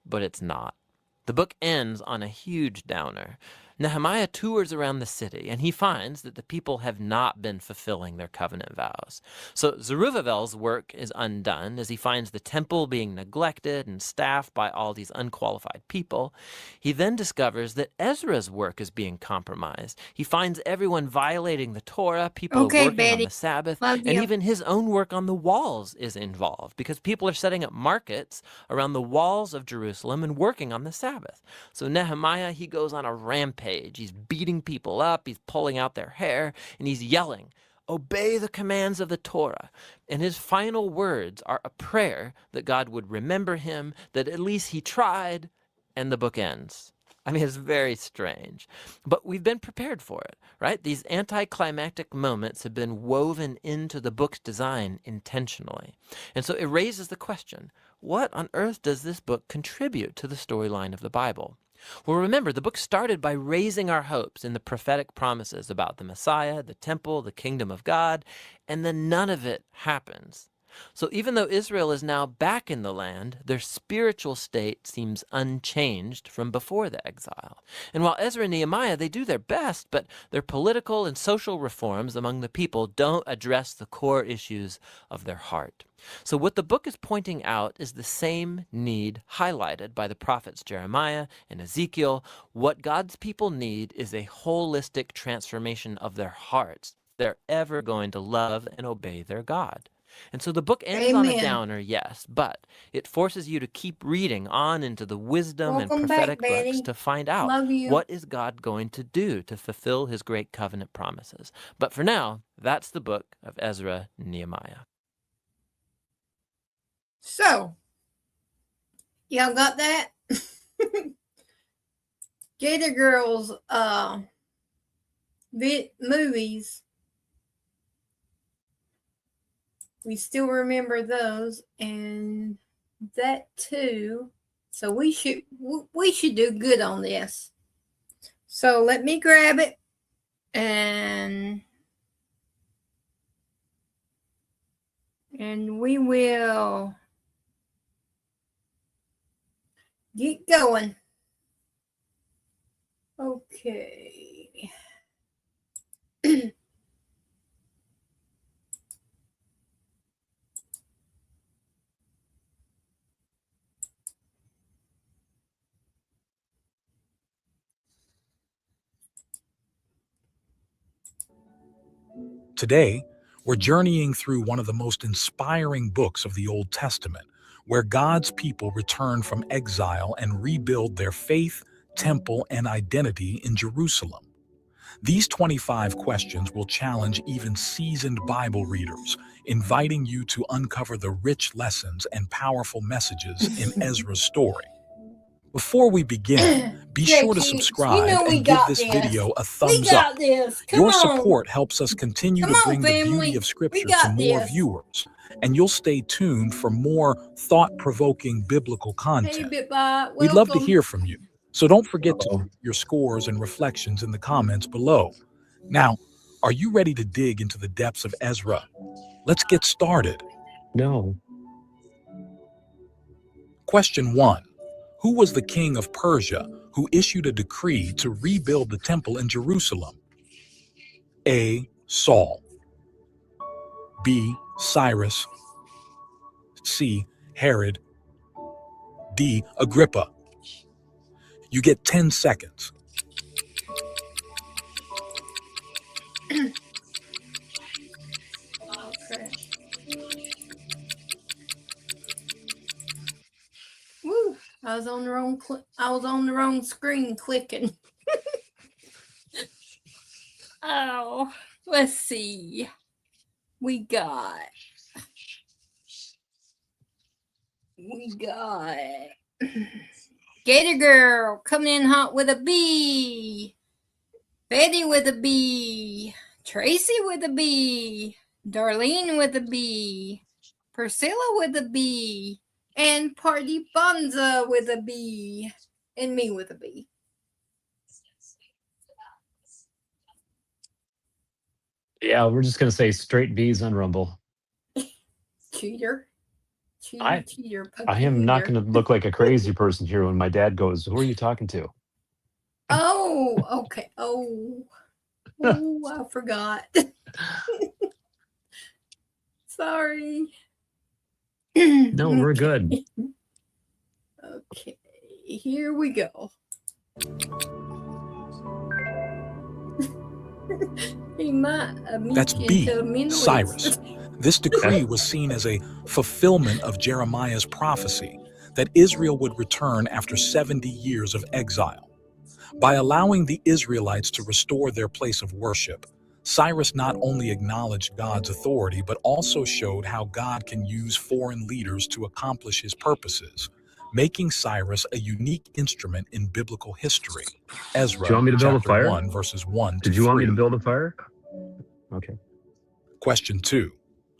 but it's not. The book ends on a huge downer. Nehemiah tours around the city, and he finds that the people have not been fulfilling their covenant vows. So Zerubbabel's work is undone as he finds the temple being neglected and staffed by all these unqualified people. He then discovers that Ezra's work is being compromised. He finds everyone violating the Torah, people are working on the Sabbath, and even his own work on the walls is involved because people are setting up markets around the walls of Jerusalem and working on the Sabbath. So Nehemiah, he goes on a rampage. He's beating people up, he's pulling out their hair, and he's yelling, "Obey the commands of the Torah." And his final words are a prayer that God would remember him, that at least he tried, and the book ends. I mean, it's very strange, but we've been prepared for it, right? These anticlimactic moments have been woven into the book's design intentionally. And so it raises the question, what on earth does this book contribute to the storyline of the Bible? Well, remember, the book started by raising our hopes in the prophetic promises about the Messiah, the temple, the kingdom of God, and then none of it happens. So even though Israel is now back in the land, their spiritual state seems unchanged from before the exile. And while Ezra and Nehemiah, they do their best, but their political and social reforms among the people don't address the core issues of their heart. So what the book is pointing out is the same need highlighted by the prophets Jeremiah and Ezekiel. What God's people need is a holistic transformation of their hearts. They're ever going to love and obey their God. And so the book ends on a downer, yes, but it forces you to keep reading on into the wisdom and prophetic books to find out what is God going to do to fulfill his great covenant promises. But for now, that's the book of Ezra and Nehemiah. So, y'all got that? Gator Girls movies. We still remember those, and that too. So we should do good on this. So let me grab it and we will get going. Okay. Today, we're journeying through one of the most inspiring books of the Old Testament, where God's people return from exile and rebuild their faith, temple, and identity in Jerusalem. These 25 questions will challenge even seasoned Bible readers, inviting you to uncover the rich lessons and powerful messages in Ezra's story. Before we begin, be sure to subscribe and give this video a thumbs up. Your support helps us continue to bring the beauty of Scripture to more viewers, and you'll stay tuned for more thought-provoking biblical content. We'd love to hear from you, so don't forget to leave your scores and reflections in the comments below. Now, are you ready to dig into the depths of Ezra? Let's get started. No. Question 1. Who was the king of Persia who issued a decree to rebuild the temple in Jerusalem? A. Saul. B. Cyrus. C. Herod. D. Agrippa. You get 10 seconds. Okay. Woo! I was on the wrong screen clicking. Oh, let's see. We got Gator Girl coming in hot with a B. Betty with a B. Tracy with a B. Darlene with a B. Priscilla with a B. And Party Bonza with a B. And me with a B. Yeah, we're just going to say straight B's on Rumble. Cheater. I Cheater. am not going to look like a crazy person here when my dad goes, "Who are you talking to?" Oh, okay. Oh, I forgot. Sorry. No, we're good. Okay, here we go. That's B. Cyrus. This decree was seen as a fulfillment of Jeremiah's prophecy that Israel would return after 70 years of exile. By allowing the Israelites to restore their place of worship, Cyrus not only acknowledged God's authority, but also showed how God can use foreign leaders to accomplish his purposes, making Cyrus a unique instrument in biblical history. Ezra, Do you want me to build a chapter fire? 1, verses 1 to 3. Did you want me to build a fire? Okay. Question 2.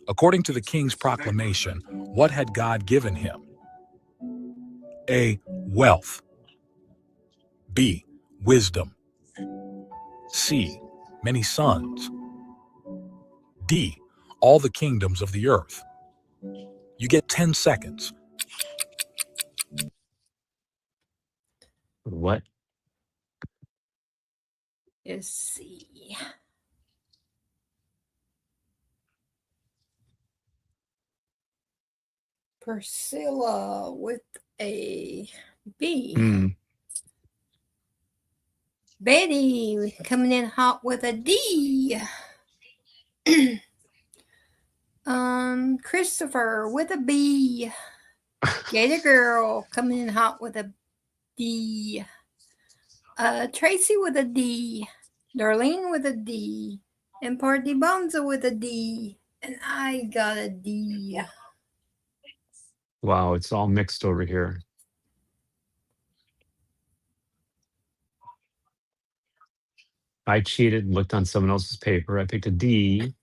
According to the king's proclamation, what had God given him? A. Wealth. B. Wisdom. C. Many sons. D. All the kingdoms of the earth. You get 10 seconds. What? Let's see. Priscilla with a B. Betty coming in hot with a D. Christopher with a B. Gator Girl coming in hot with a D. Tracy with a D. Darlene with a D. And Party Bonza with a D. And I got a D. Wow, it's all mixed over here. I cheated and looked on someone else's paper. I picked a D.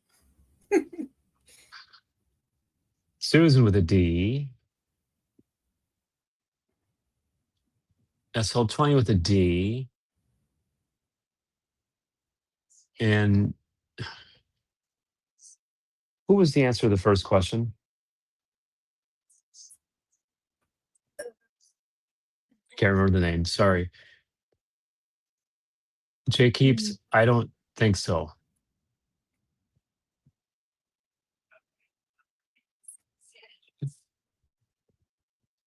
Susan with a D. SL20 with a D. And who was the answer to the first question? Can't remember the name. Sorry. Jay Keeps, I don't think so.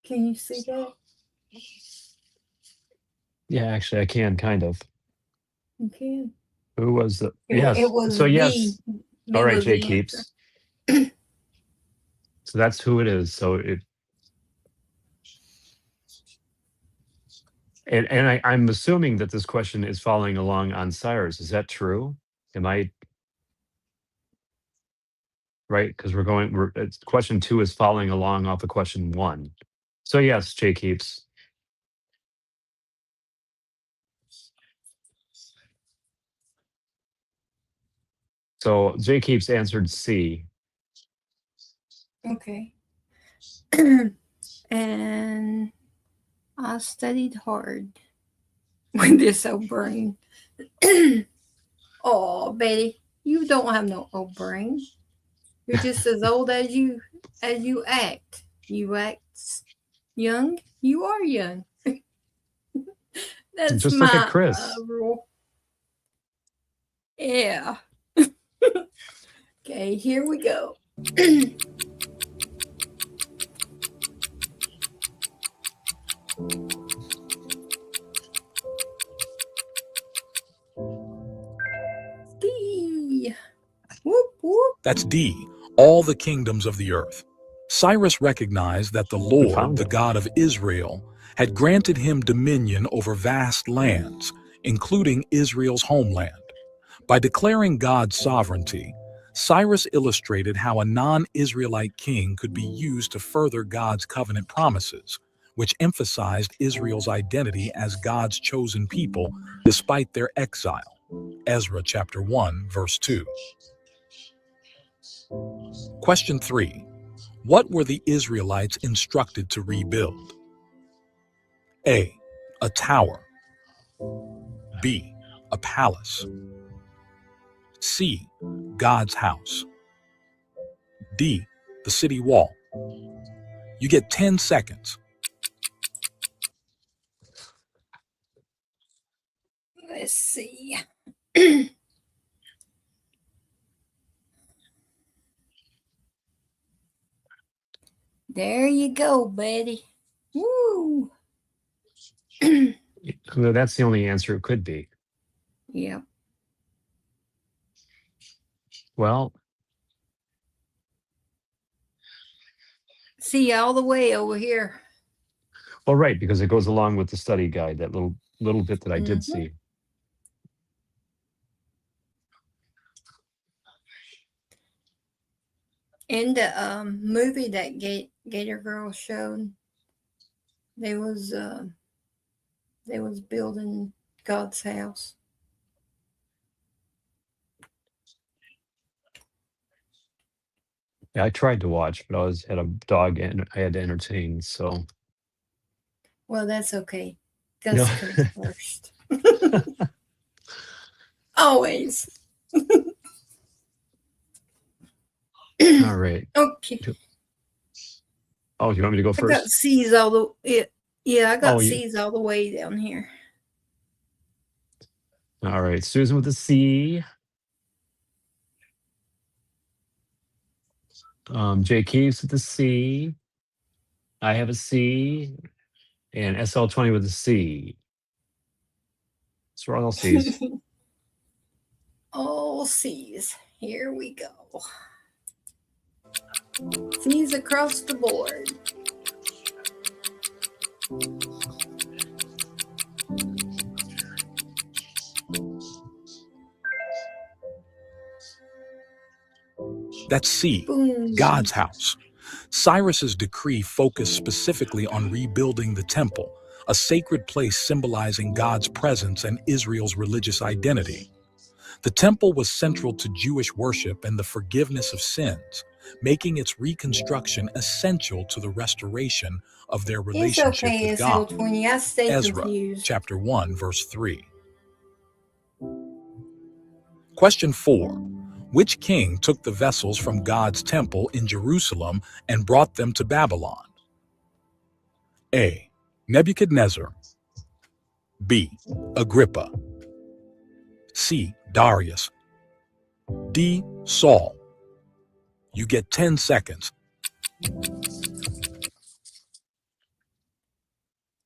Can you see that? Yeah, actually, I can kind of. You can. Who was the? It Yes. was So B. yes. All B right, was Jay the answer. Keeps. So that's who it is. So it. And I'm assuming that this question is following along on Cyrus. Is that true? Am I right? Because question 2 is following along off of question 1. So yes, Jay Keeps. So Jay Keeps answered C. Okay. And I studied hard with this old brain. Oh, Betty, you don't have no old brain. You're just as old as you act. You act young. You are young. That's Just my look at Chris. rule. Yeah. Okay, here we go. D. Whoop, whoop. That's D, all the kingdoms of the earth. Cyrus recognized that the Lord, the God of Israel, had granted him dominion over vast lands, including Israel's homeland. By declaring God's sovereignty, Cyrus illustrated how a non-Israelite king could be used to further God's covenant promises, which emphasized Israel's identity as God's chosen people despite their exile. Ezra chapter 1, verse 2. Question 3. What were the Israelites instructed to rebuild? A. A tower. B. A palace. C. God's house. D. The city wall. You get 10 seconds. Let's see. There you go, Betty. Woo! That's the only answer it could be. Yeah. Well, see all the way over here. Well, right, because it goes along with the study guide, that little bit that I did see. In the movie that Gator Girl showed, they was building God's house. Yeah, I tried to watch, but I had a dog and I had to entertain, so. Well, that's okay. No. Gus comes first. Always. All right. Okay. Oh, you want me to go I got first? C's all the I got Oh, C's all the way down here. All right, Susan with a C. Jay Keeves with a C. I have a C. And SL20 with a C. So we're all C's. All C's. Here we go. C's across the board. That's C, Boom. God's house. Cyrus's decree focused specifically on rebuilding the temple, a sacred place symbolizing God's presence and Israel's religious identity. The temple was central to Jewish worship and the forgiveness of sins, making its reconstruction essential to the restoration of their relationship with God. Ezra, chapter 1, verse 3. Question 4. Which king took the vessels from God's temple in Jerusalem and brought them to Babylon? A. Nebuchadnezzar. B. Agrippa. C. Darius. D. Saul. You get 10 seconds.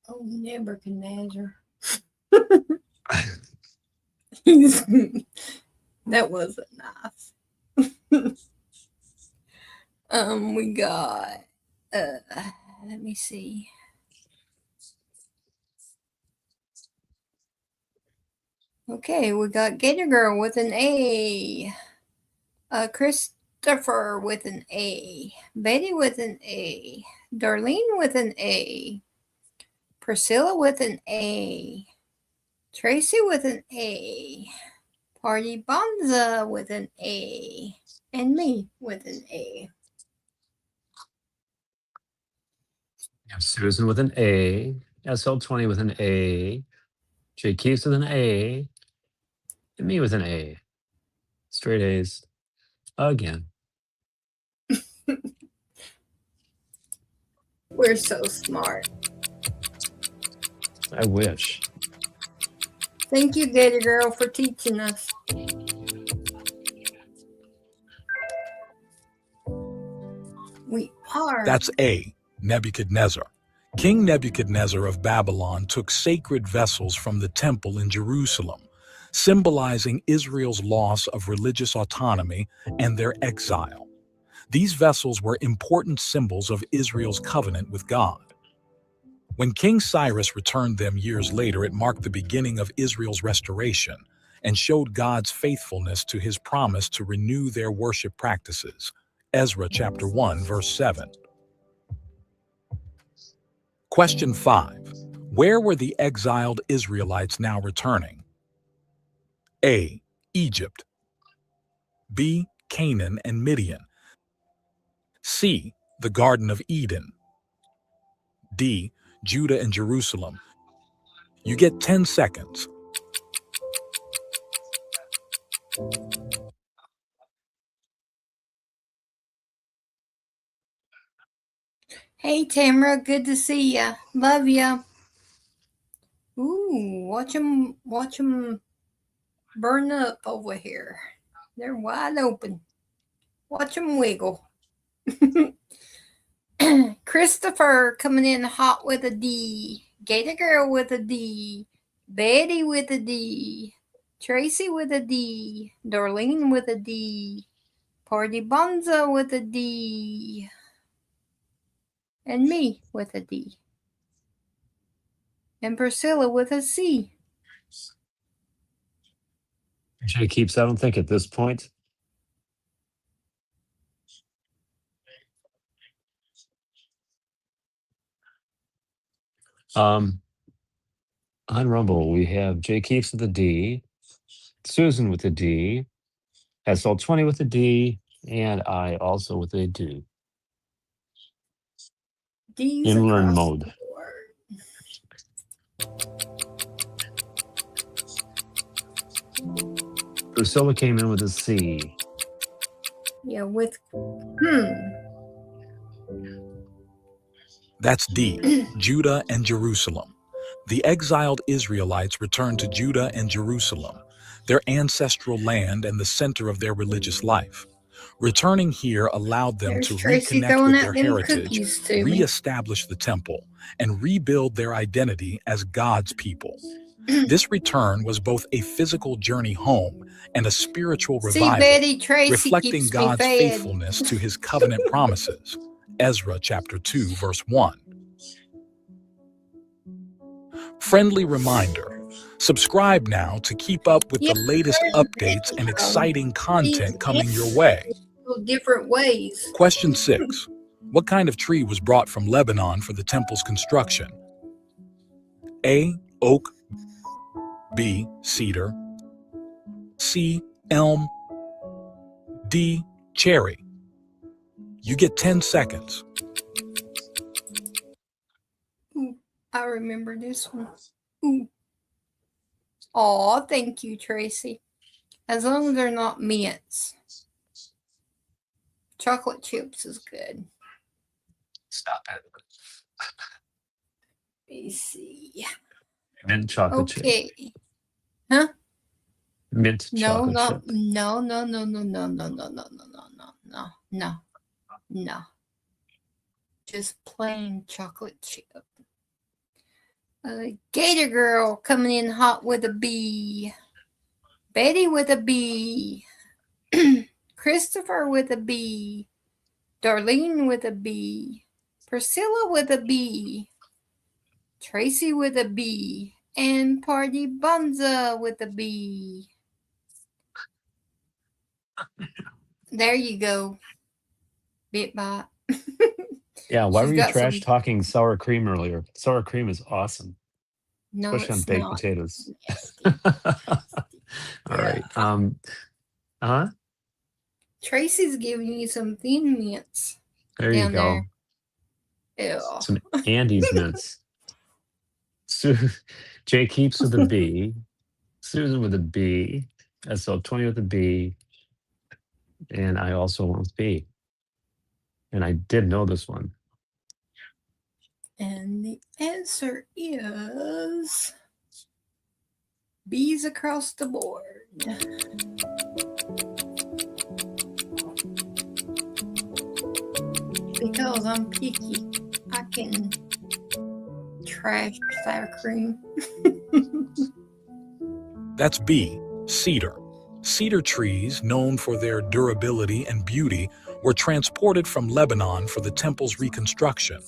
Oh, Nebuchadnezzar. That wasn't nice. We got, let me see. Okay, we got Gator Girl with an A. Christopher with an A. Betty with an A. Darlene with an A. Priscilla with an A. Tracy with an A. Party Bonza with an A. And me with an A. You have Susan with an A. SL20 with an A. Jay Keefe with an A. And me with an A. Straight A's again. We're so smart. I wish. Thank you, Gator Girl, for teaching us. We are. That's A. Nebuchadnezzar. King Nebuchadnezzar of Babylon took sacred vessels from the temple in Jerusalem, symbolizing Israel's loss of religious autonomy and their exile. These vessels were important symbols of Israel's covenant with God. When King Cyrus returned them years later, it marked the beginning of Israel's restoration and showed God's faithfulness to his promise to renew their worship practices. Ezra chapter 1, verse 7. Question 5. Where were the exiled Israelites now returning? A. Egypt. B. Canaan and Midian. C. The Garden of Eden. D. Judah and Jerusalem. You get 10 seconds. Hey, Tamara, good to see ya. Love ya. Ooh, watch them burn up over here. They're wide open. Watch them wiggle. Christopher coming in hot with a D. Gator Girl with a D. Betty with a D. Tracy with a D. Darlene with a D. Party Bonza with a D. And me with a D. And Priscilla with a C. Jay Keeps, I don't think at this point. On Rumble, we have Jay Keeps with a D, Susan with a D, SL20 with a D, and I also with a D. D's in learn across mode. the board. Priscilla came in with a C. Yeah, with That's D. Judah and Jerusalem. The exiled Israelites returned to Judah and Jerusalem, their ancestral land and the center of their religious life. Returning here allowed them There's to Tracy reconnect throwing with out their them heritage, cookies to me. reestablish the temple, and rebuild their identity as God's people. This return was both a physical journey home and a spiritual See, revival, Betty, Tracy reflecting keeps me God's fed. faithfulness to his covenant promises. Ezra chapter 2, verse 1. Friendly reminder, subscribe now to keep up with the latest updates and exciting content coming your way. Different ways. Question 6. What kind of tree was brought from Lebanon for the temple's construction? A. Oak. B. Cedar. C. Elm. D. Cherry. You get 10 seconds. Ooh, I remember this one. Ooh. Aw, thank you, Tracy. As long as they're not mints. Chocolate chips is good. Stop it. Let me see. Mint chocolate chip. Okay. Huh? Mint No, chocolate no, chip. no, no, no, no, no, no, no, no, no, no, no. Just plain chocolate chip. Gator Girl coming in hot with a B. Betty with a B. Christopher with a B. Darlene with a B. Priscilla with a B. Tracy with a B. And Party Bunza with a B. There you go. Bitbot. Yeah, why She's were you got trash some. talking sour cream earlier? Sour cream is awesome, No, especially on it's baked not. potatoes. All Yeah. right. Uh-huh. Tracy's giving you some thin mints There you down go. there. Ew. Some Andes mints. Jay Keeps with a B. Susan with a B. SL20 with a B. And I also went with B. And I did know this one. And the answer is B's across the board. Because I'm picky, I can trash sour cream. That's B, cedar. Cedar trees, known for their durability and beauty, were transported from Lebanon for the temple's reconstruction.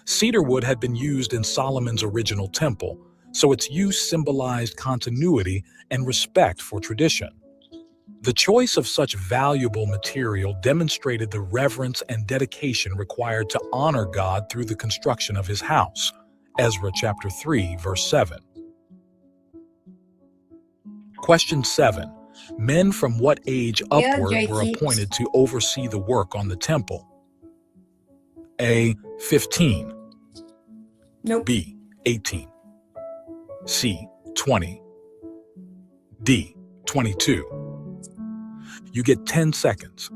Cedar wood had been used in Solomon's original temple, so its use symbolized continuity and respect for tradition. The choice of such valuable material demonstrated the reverence and dedication required to honor God through the construction of his house. Ezra chapter 3, verse 7. Question 7. Men from what age upward were appointed to oversee the work on the temple? A. 15. Nope. B. 18. C. 20. D. 22. You get 10 seconds.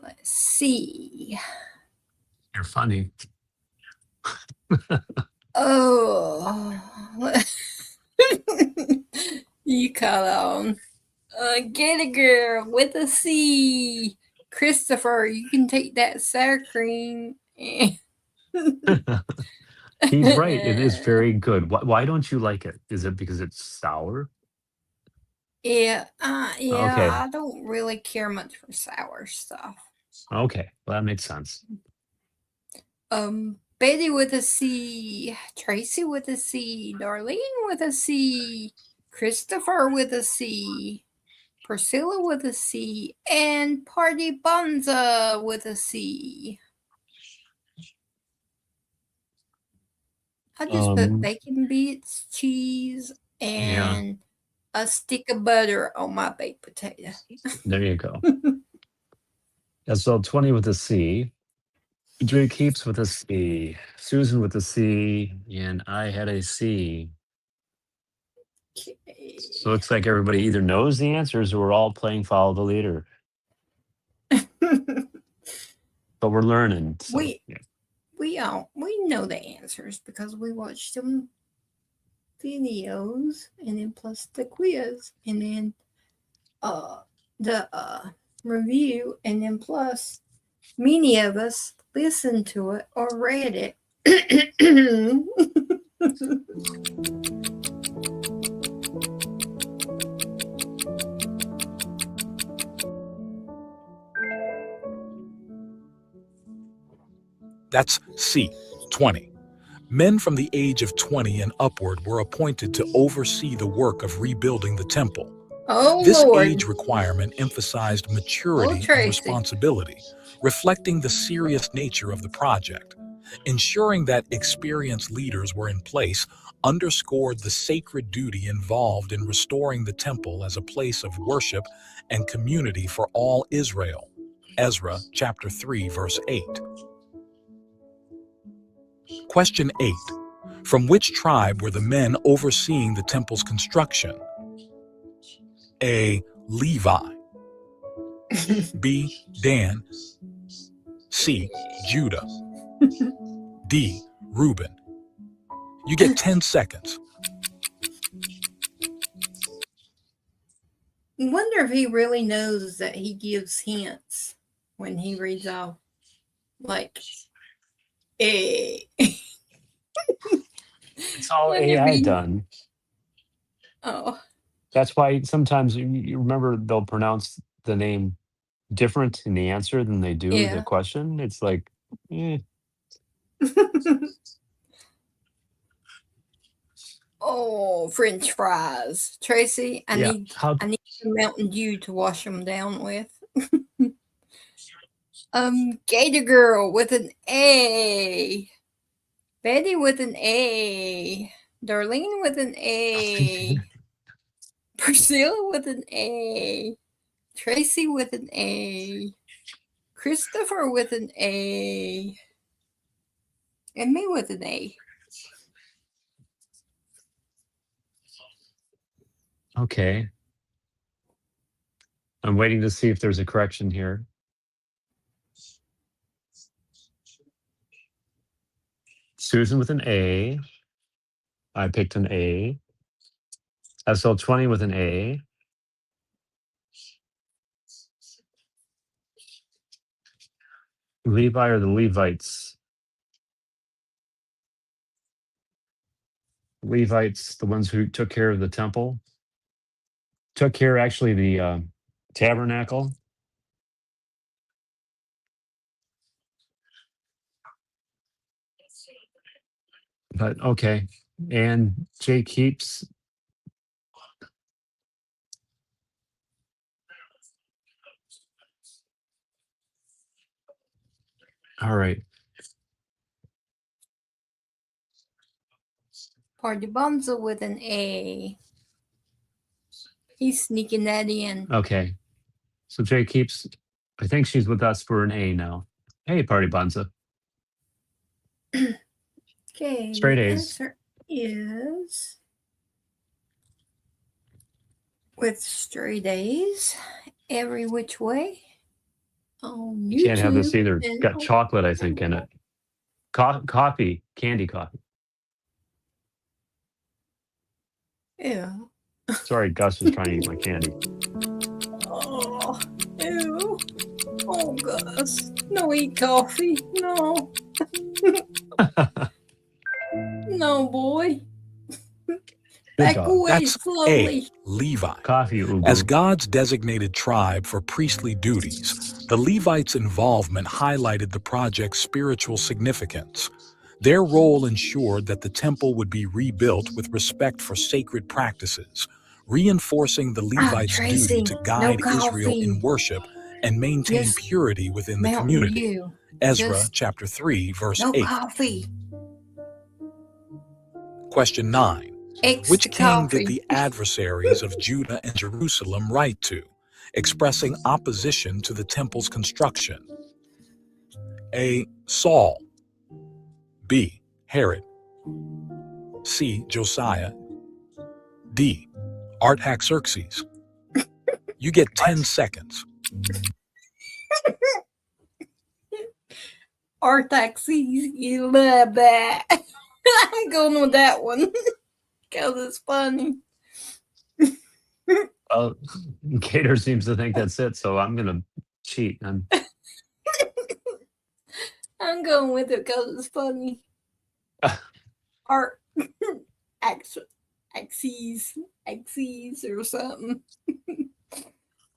Let's see. You're funny. Oh. You caught on. Get a girl with a C. Christopher, you can take that sour cream. He's right. It is very good. Why don't you like it? Is it because it's sour? Yeah, Okay. I don't really care much for sour stuff. Okay. Well, that makes sense. Betty with a C, Tracy with a C, Darlene with a C, Christopher with a C, Priscilla with a C, and Party Bunza with a C. I just put bacon bits, cheese, and a stick of butter on my baked potato. There you go. SL20 with a C. Drew Keeps with a C. Susan with a C. And I had a C. Okay. So it looks like everybody either knows the answers or we're all playing follow the leader. But we're learning. So, We know the answers because we watched them videos, and then plus the quiz, and then the review, and then plus many of us listened to it or read it. That's C, 20. Men from the age of 20 and upward were appointed to oversee the work of rebuilding the temple. This age requirement emphasized maturity and responsibility, reflecting the serious nature of the project. Ensuring that experienced leaders were in place underscored the sacred duty involved in restoring the temple as a place of worship and community for all Israel. Ezra chapter 3, verse 8. Question 8. From which tribe were the men overseeing the temple's construction? A. Levi. B. Dan. C. Judah. D. D. Reuben. You get 10 seconds. I wonder if he really knows that he gives hints when he reads off, like, A. It's all AI done. Oh. That's why sometimes you remember they'll pronounce the name different in the answer than they do the question. It's like, Oh, French fries. Tracy, I need some Mountain Dew to wash them down with. Gator Girl with an A. Betty with an A. Darlene with an A. Priscilla with an A. Tracy with an A. Christopher with an A. And me with an A. okay. I'm waiting to see if there's a correction here. Susan with an A. I picked an A. SL20 with an A. Levi or the Levites? Levites, the ones who took care of the temple, took care actually the tabernacle. But okay. And Jay keeps. All right. Party Bonzo with an A. He's sneaking that in. Okay. So Jay keeps, I think she's with us for an A now. Hey, Party Bonza. Okay. Straight the A's. answer is with straight A's every which way. On You can't have this YouTube either. and Got chocolate, I think, in it. Coffee, candy coffee. Ew. Sorry, Gus was trying to eat my candy. Oh, ew. Oh, Gus. No, eat coffee. No. No, boy. Back away That's slowly. A. Levi. Coffee, Ugu. As God's designated tribe for priestly duties, the Levites' involvement highlighted the project's spiritual significance. Their role ensured that the temple would be rebuilt with respect for sacred practices, reinforcing the Levites' duty to guide Israel in worship and maintain purity within the community. Ezra chapter 3, verse 8. Coffee. Question 9. Which king did the adversaries of Judah and Jerusalem write to, expressing opposition to the temple's construction? A. Saul. B. Herod. C. Josiah. D. Artaxerxes. You get 10 seconds. Artaxerxes, you love that. I'm going with that one because it's funny. Gator seems to think that's it, so I'm going to cheat. I'm going with it because it's funny. Axes or something.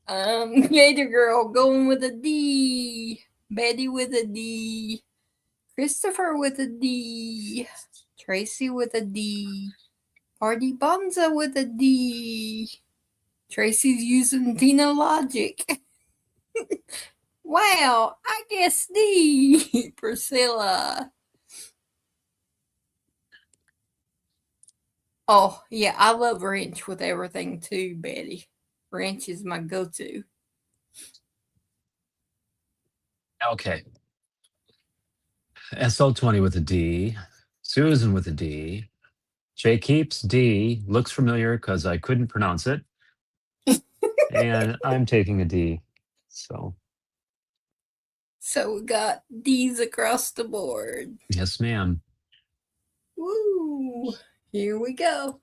Gator Girl going with a D. Betty with a D. Christopher with a D. Tracy with a D. Party Bonza with a D. Tracy's using Tina logic. Wow, I guess D. Priscilla. Oh, yeah, I love ranch with everything too, Betty. Ranch is my go-to. Okay. SL20 with a D. Susan with a D. Jay keeps D. Looks familiar because I couldn't pronounce it. And I'm taking a D. So So we got D's across the board. Yes, ma'am. Woo! Here we go.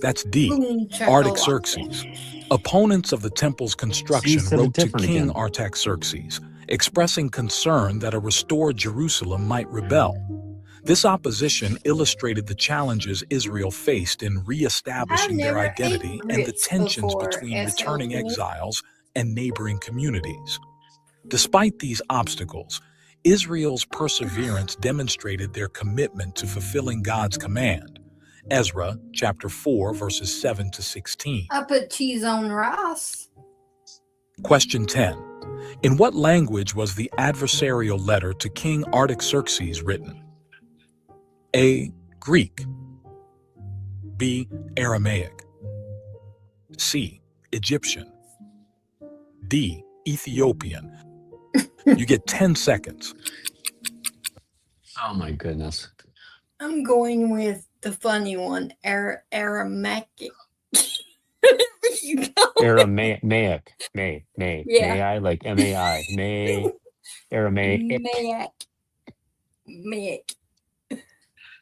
That's D. Artaxerxes. Opponents of the temple's construction wrote to King Artaxerxes, expressing concern that a restored Jerusalem might rebel. This opposition illustrated the challenges Israel faced in re-establishing their identity and the tensions between returning exiles and neighboring communities. Despite these obstacles, Israel's perseverance demonstrated their commitment to fulfilling God's command. Ezra chapter 4, verses 7 to 16. I put cheese on rice. Question 10. In what language was the adversarial letter to King Artaxerxes written? A. Greek. B. Aramaic. C. Egyptian. D. Ethiopian. You get 10 seconds. Oh my goodness. I'm going with the funny one, Aramaic. Aramaic. May. Yeah. May I like M-A-I. May. Aramaic. Mac.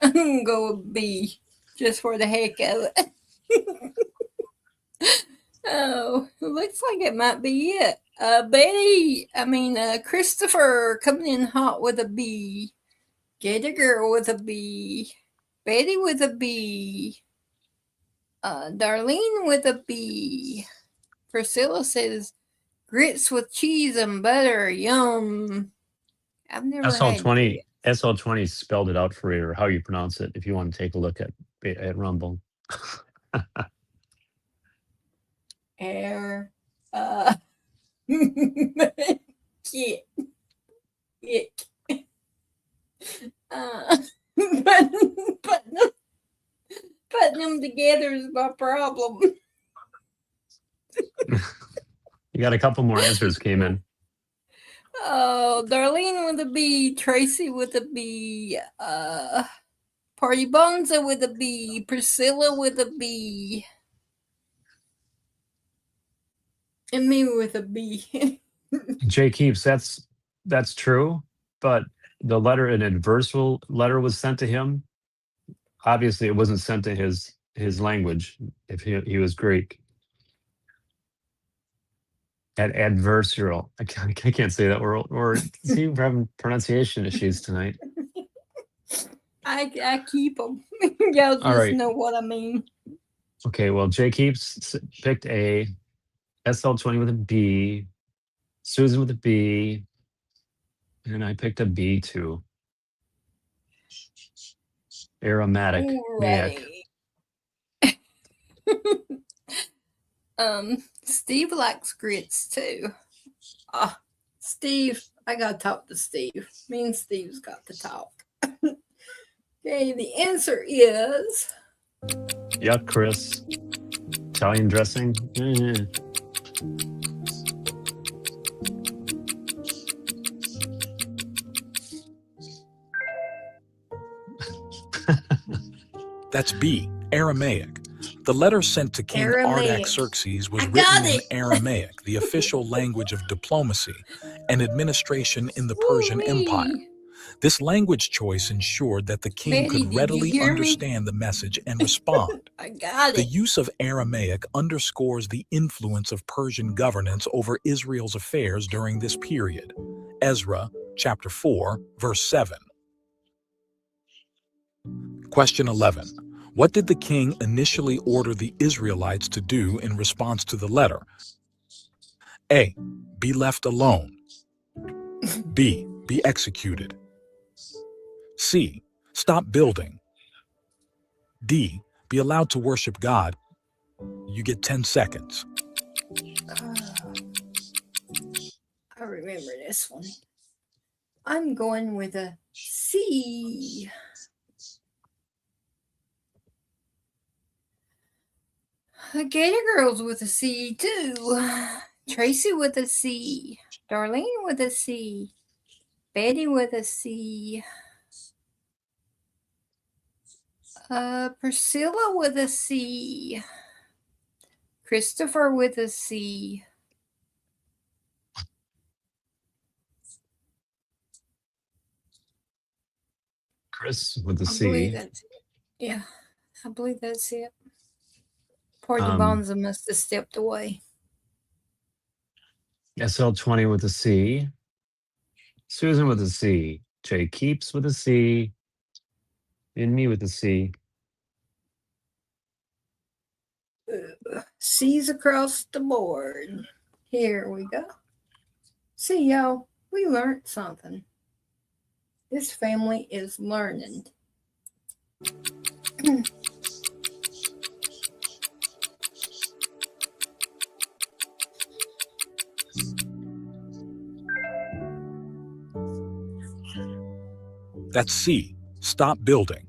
I'm gonna go with B, just for the heck of it. Oh, looks like it might be it. Christopher coming in hot with a B. Gator girl with a B. Betty with a B. Darlene with a B. Priscilla says grits with cheese and butter. Yum. I've never SL20. SL20 spelled it out for you, or how you pronounce it, if you want to take a look at Rumble. Air. Putting them together is my problem. You got a couple more answers came in. Oh, Darlene with a B, Tracy with a B, Party Bonza with a B, Priscilla with a B, and me with a B. Jay Keeps, that's true, but the letter, an adversarial letter was sent to him. Obviously, it wasn't sent to his language, if he was Greek. Adversarial. I can't say that word. Or seem we're having pronunciation issues tonight. I keep them. Y'all just know what I mean. Okay, well, Jay Keeps picked A, SL20 with a B, Susan with a B, and I picked a B too. Aromatic. Steve likes grits too. Steve, I gotta talk to Steve. Me and Steve's got to talk. Okay, the answer is. Yuck, Chris. Italian dressing. That's B, Aramaic. The letter sent to King Artaxerxes was written in Aramaic, the official language of diplomacy and administration in the Persian Empire. This language choice ensured that the king could readily understand the message and respond. I got it. The use of Aramaic underscores the influence of Persian governance over Israel's affairs during this period. Ezra chapter 4, verse 7. Question 11. What did the king initially order the Israelites to do in response to the letter? A. Be left alone. B. Be executed. C. Stop building. D. Be allowed to worship God. You get 10 seconds. I remember this one. I'm going with a C. Gator Girls with a C too. Tracy with a C. Darlene with a C. Betty with a C. Priscilla with a C. Christopher with a C. Chris with a I believe C. that's it. Yeah, I believe that's it. Porgy Bonza must have stepped away. SL20 with a C. Susan with a C. Jay Keeps with a C. And me with a C. C's across the board. Here we go. See, y'all, we learned something. This family is learning. That's C. Stop building.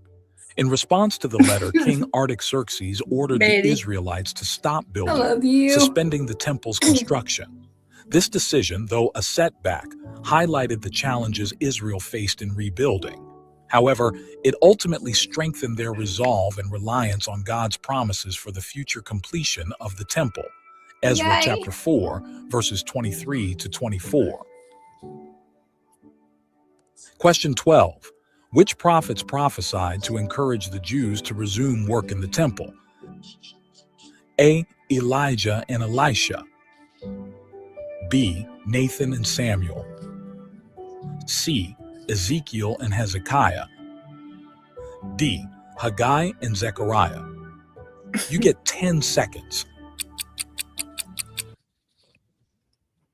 In response to the letter, King Artaxerxes ordered the Israelites to stop building, suspending the temple's construction. This decision, though a setback, highlighted the challenges Israel faced in rebuilding. However, it ultimately strengthened their resolve and reliance on God's promises for the future completion of the temple. Ezra chapter 4, verses 23 to 24. Question 12. Which prophets prophesied to encourage the Jews to resume work in the temple? A. Elijah and Elisha. B. Nathan and Samuel. C. Ezekiel and Hezekiah. D. Haggai and Zechariah. You get 10 seconds.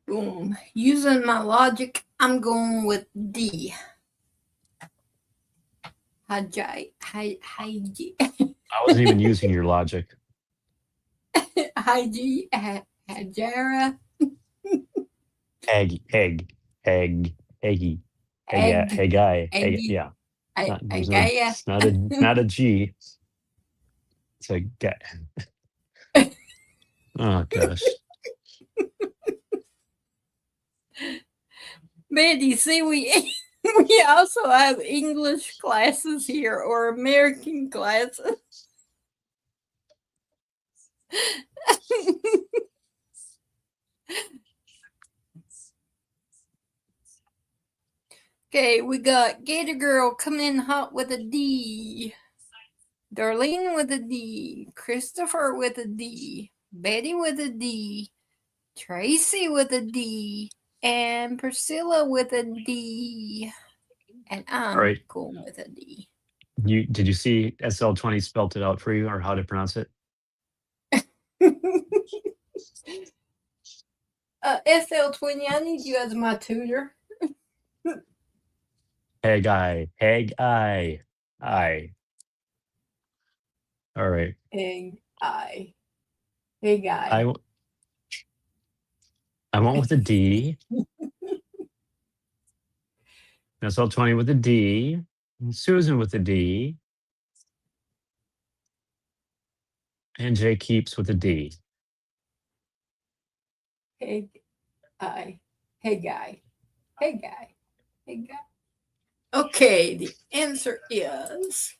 Boom. Using my logic, I'm going with D. I wasn't even using your logic. Hajara. Eggy. Yeah. It's not a G. It's a G. Oh gosh. Mandy, see, we also have English classes here or American classes. Okay, we got Gator Girl coming in hot with a D. Darlene with a D. Christopher with a D. Betty with a D. Tracy with a D. And Priscilla with a D. And I'm going with a D. Did you see SL20 spelt it out for you, or how to pronounce it? SL20, I need you as my tutor. Haggai. Aye. All right. Haggai. I went with a D. SL20 with a D. Susan with a D. And Jay Keeps with a D. Haggai. Okay, the answer is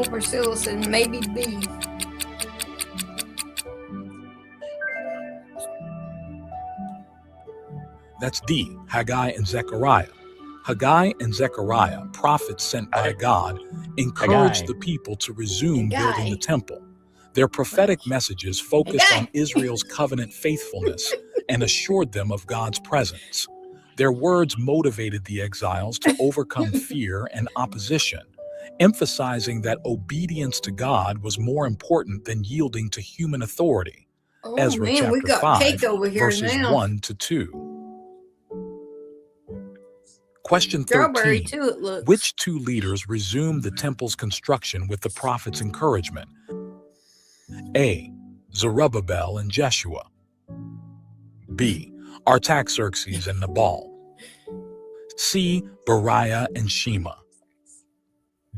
Priscilla said maybe B. That's D. Haggai and Zechariah. Haggai and Zechariah, prophets sent by God, encouraged the people to resume building the temple. Their prophetic messages focused on Israel's covenant faithfulness and assured them of God's presence. Their words motivated the exiles to overcome fear and opposition, emphasizing that obedience to God was more important than yielding to human authority. Ezra chapter 5, verses 1 to 2. Question 13. Which two leaders resumed the temple's construction with the prophet's encouragement? A. Zerubbabel and Jeshua. B. Artaxerxes and Nabal. C. Beriah and Shema.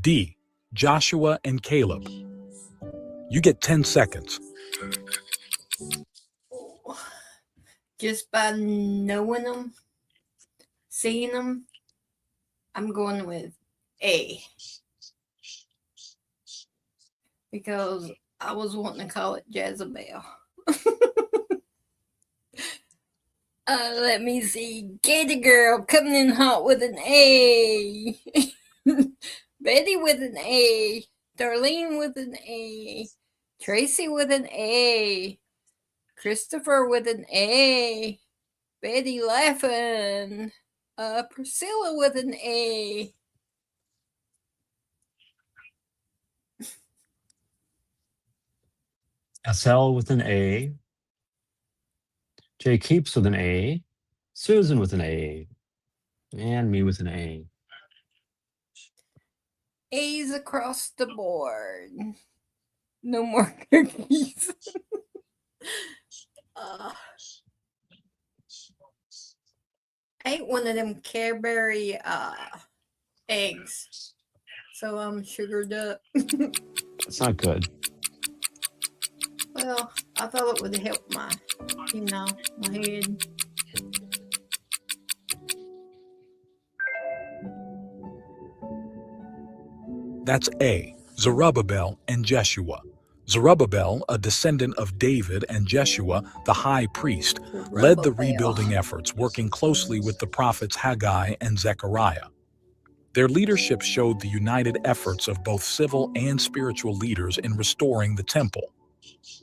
D. Joshua and Caleb. You get 10 seconds. just by knowing them, seeing them, I'm going with A. Because I was wanting to call it Jezebel. Let me see. Gator Girl coming in hot with an A. Betty with an A. Darlene with an A. Tracy with an A. Christopher with an A. Betty laughing. Priscilla with an A. SL with an A. Jay Keeps with an A. Susan with an A. And me with an A. A's across the board. No more cookies. I ate one of them Cadbury eggs, so I'm sugared up. It's not good. Well, I thought it would help my head. That's A, Zerubbabel and Jeshua. Zerubbabel, a descendant of David, and Jeshua, the high priest, led the rebuilding efforts, working closely with the prophets Haggai and Zechariah. Their leadership showed the united efforts of both civil and spiritual leaders in restoring the temple.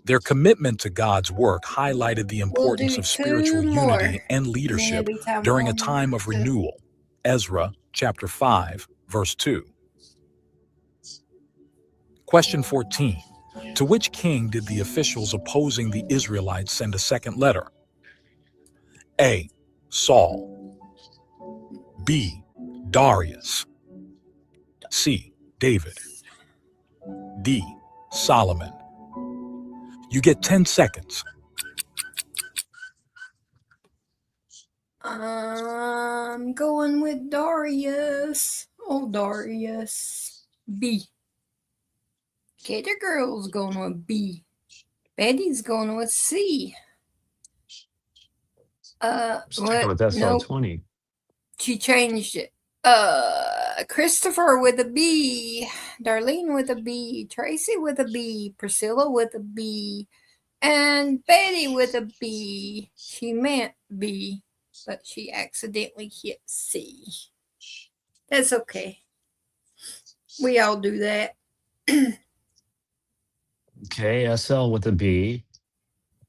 Their commitment to God's work highlighted the importance of spiritual unity and leadership during a time of renewal. Ezra chapter 5, verse 2. Question 14. To which king did the officials opposing the Israelites send a second letter? A. Saul. B. Darius. C. David. D. Solomon. You get 10 seconds. I'm going with Darius. Oh, Darius. B. Gator Girl's going with B. Betty's going with C. Sticking with SL20. She changed it. Christopher with a B. Darlene with a B. Tracy with a B. Priscilla with a B. And Betty with a B. She meant B, but she accidentally hit C. That's okay. We all do that. Okay, SL with a B.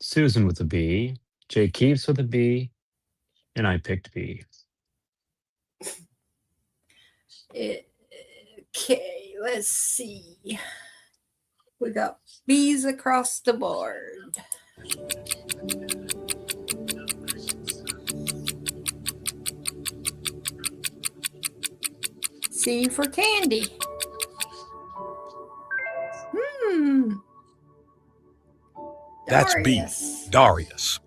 Susan with a B. Jay Keeps with a B. And I picked B. Okay, let's see. We got B's across the board. C for candy. That's B. Darius.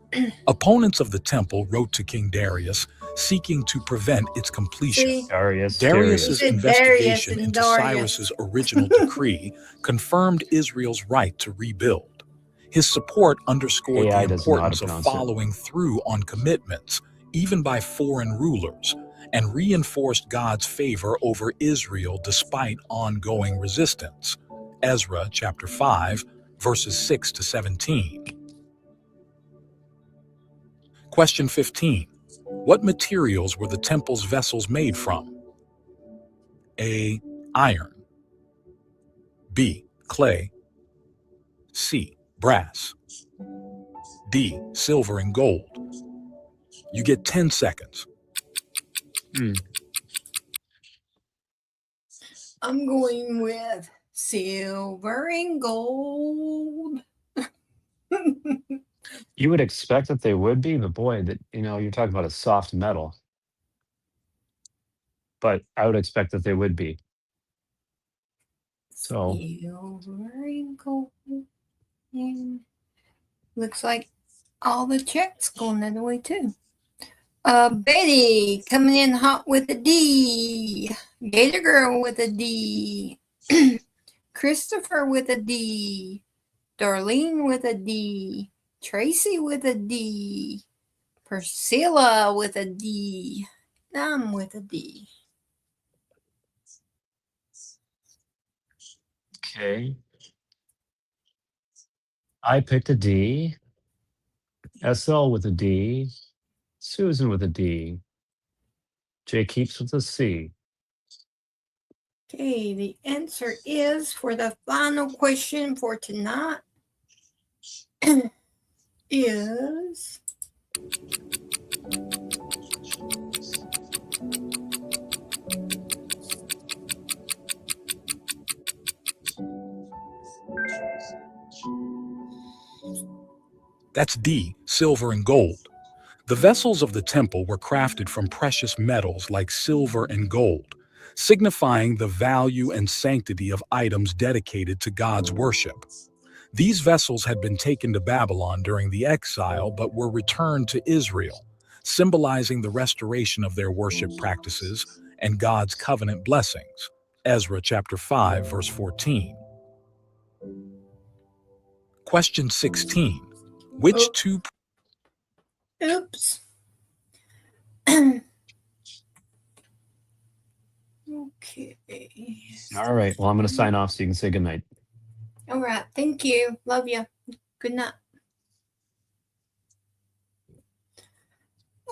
Opponents of the temple wrote to King Darius, seeking to prevent its completion. Darius's investigation into Cyrus's original decree confirmed Israel's right to rebuild. His support underscored the importance of following through on commitments, even by foreign rulers, and reinforced God's favor over Israel despite ongoing resistance. Ezra chapter 5, verses 6 to 17. Question 15. What materials were the temple's vessels made from? A. Iron. B. Clay. C. Brass. D. Silver and gold. You get 10 seconds. I'm going with silver and gold. You would expect that they would be, but boy, that you're talking about a soft metal. But I would expect that they would be. So Silver and gold. And looks like all the checks going that way too. Betty coming in hot with a D. Gator Girl with a D. Christopher with a D. Darlene with a D. Tracy with a D. Priscilla with a D. I'm with a D. Okay. I picked a D. SL with a D. Susan with a D. Jay Keeps with a C. Okay, the answer is for the final question for tonight is That's D, silver and gold. The vessels of the temple were crafted from precious metals like silver and gold, signifying the value and sanctity of items dedicated to God's worship. These vessels had been taken to Babylon during the exile but were returned to Israel, symbolizing the restoration of their worship practices and God's covenant blessings. Ezra chapter 5, verse 14. Question 16. Which two... Oops. Okay. All right. Well, I'm going to sign off so you can say goodnight. All right. Thank you. Love you. Good night.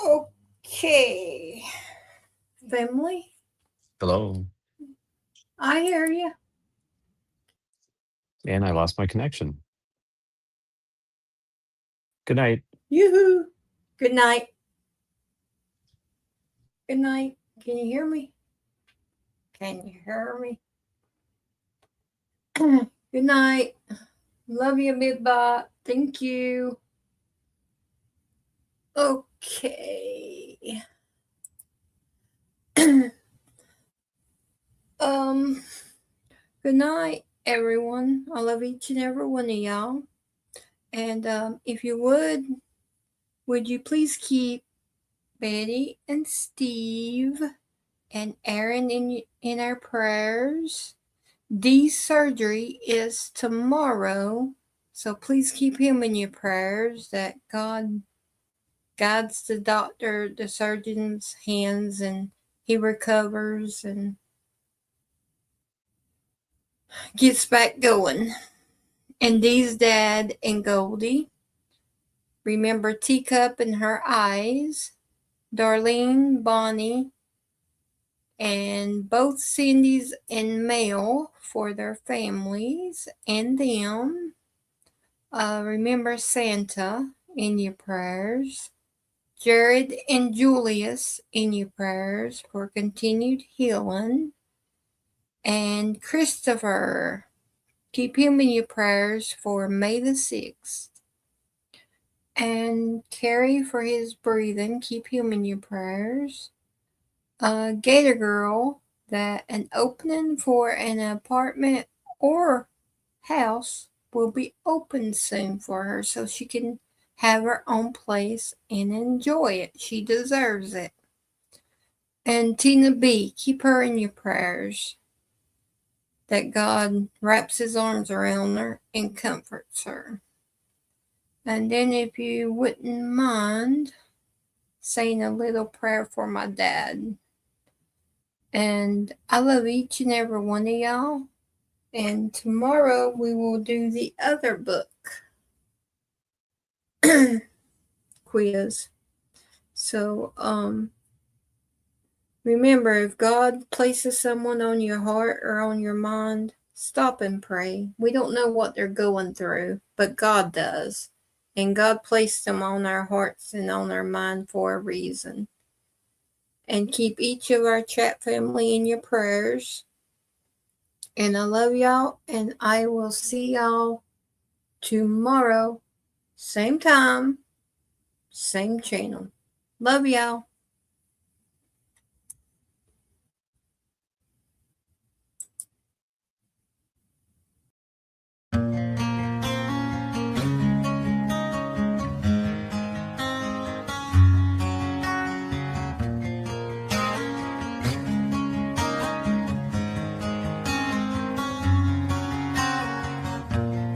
Okay. Family, Hello. I hear you. And I lost my connection. Good night. Yoo-hoo. Good night. Good night. Can you hear me? Can you hear me? Good night. Love you, Midbot. Thank you. Okay. Good night, everyone. I love each and every one of y'all. And if you would you please keep Betty and Steve and Aaron in our prayers? Dee's surgery is tomorrow, so please keep him in your prayers, that God guides the doctor, the surgeon's hands, and he recovers and gets back going. And Dee's dad and Goldie, remember Teacup and her eyes, Darlene, Bonnie, and both Cindy's and Mel for their families and them. Remember Santa in your prayers. Jared and Julius in your prayers for continued healing. And Christopher, keep him in your prayers for May the 6th. And Carrie for his breathing, keep him in your prayers. Gator Girl, that an opening for an apartment or house will be open soon for her so she can have her own place and enjoy it. She deserves it. And Tina B, keep her in your prayers, that God wraps his arms around her and comforts her. And then if you wouldn't mind saying a little prayer for my dad. And I love each and every one of y'all. And tomorrow we will do the other book quiz. So, remember, if God places someone on your heart or on your mind, stop and pray. We don't know what they're going through, but God does. And God placed them on our hearts and on our mind for a reason. And keep each of our chat family in your prayers. And I love y'all, and I will see y'all tomorrow. Same time, same channel. Love y'all.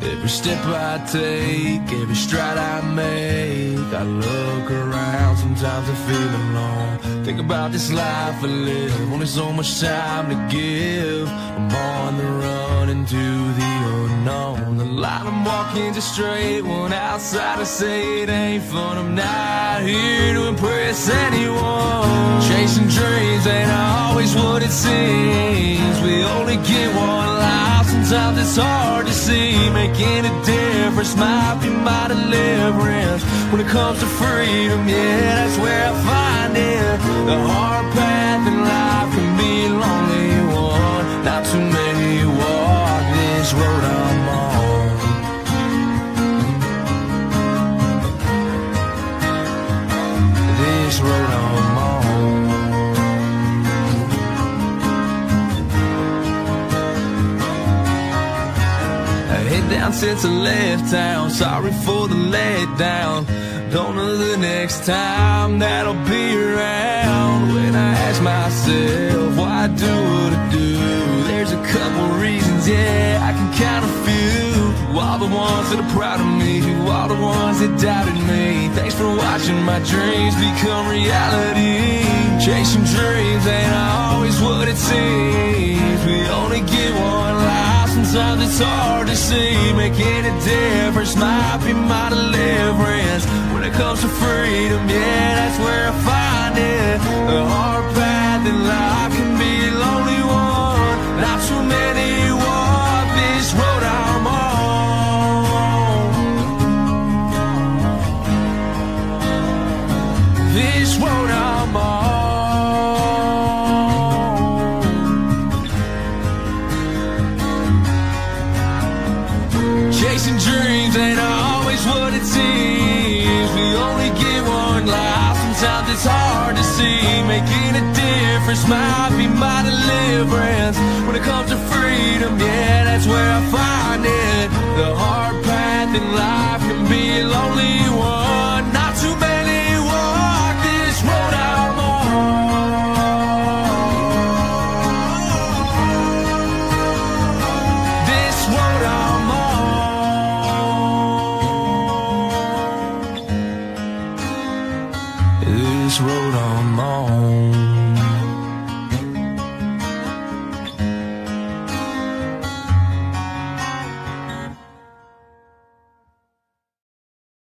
If Every step I take, every stride I make, I look around, sometimes I feel alone. Think about this life I live, only so much time to give. I'm on the run into the unknown. The line I'm walking's a straight one, outside I say it ain't fun. I'm not here to impress anyone. Chasing dreams ain't always what it seems. We only get one life, sometimes it's hard to see. Making a difference might be my deliverance. When it comes to freedom, yeah, that's where I find it. The hard path in life can be a lonely one. Not too many walk this road I'm on. This road I'm on. Head down since I left town, sorry for the letdown. Don't know the next time that I'll be around. When I ask myself why I do what I do, there's a couple reasons, yeah, I can count a few. To all the ones that are proud of me, to all the ones that doubted me, thanks for watching my dreams become reality. Chasing dreams ain't always what it seems. We only get one life, sometimes it's hard to see. Making a difference might be my deliverance. When it comes to freedom, yeah, that's where I find it. The hard path in life can be a lonely one. Not too many walk this road I'm on. This road I'm on. Chasing dreams ain't always what it seems. We only get one life, sometimes it's hard to see. Making a difference might be my deliverance. When it comes to freedom, yeah, that's where I find it. The hard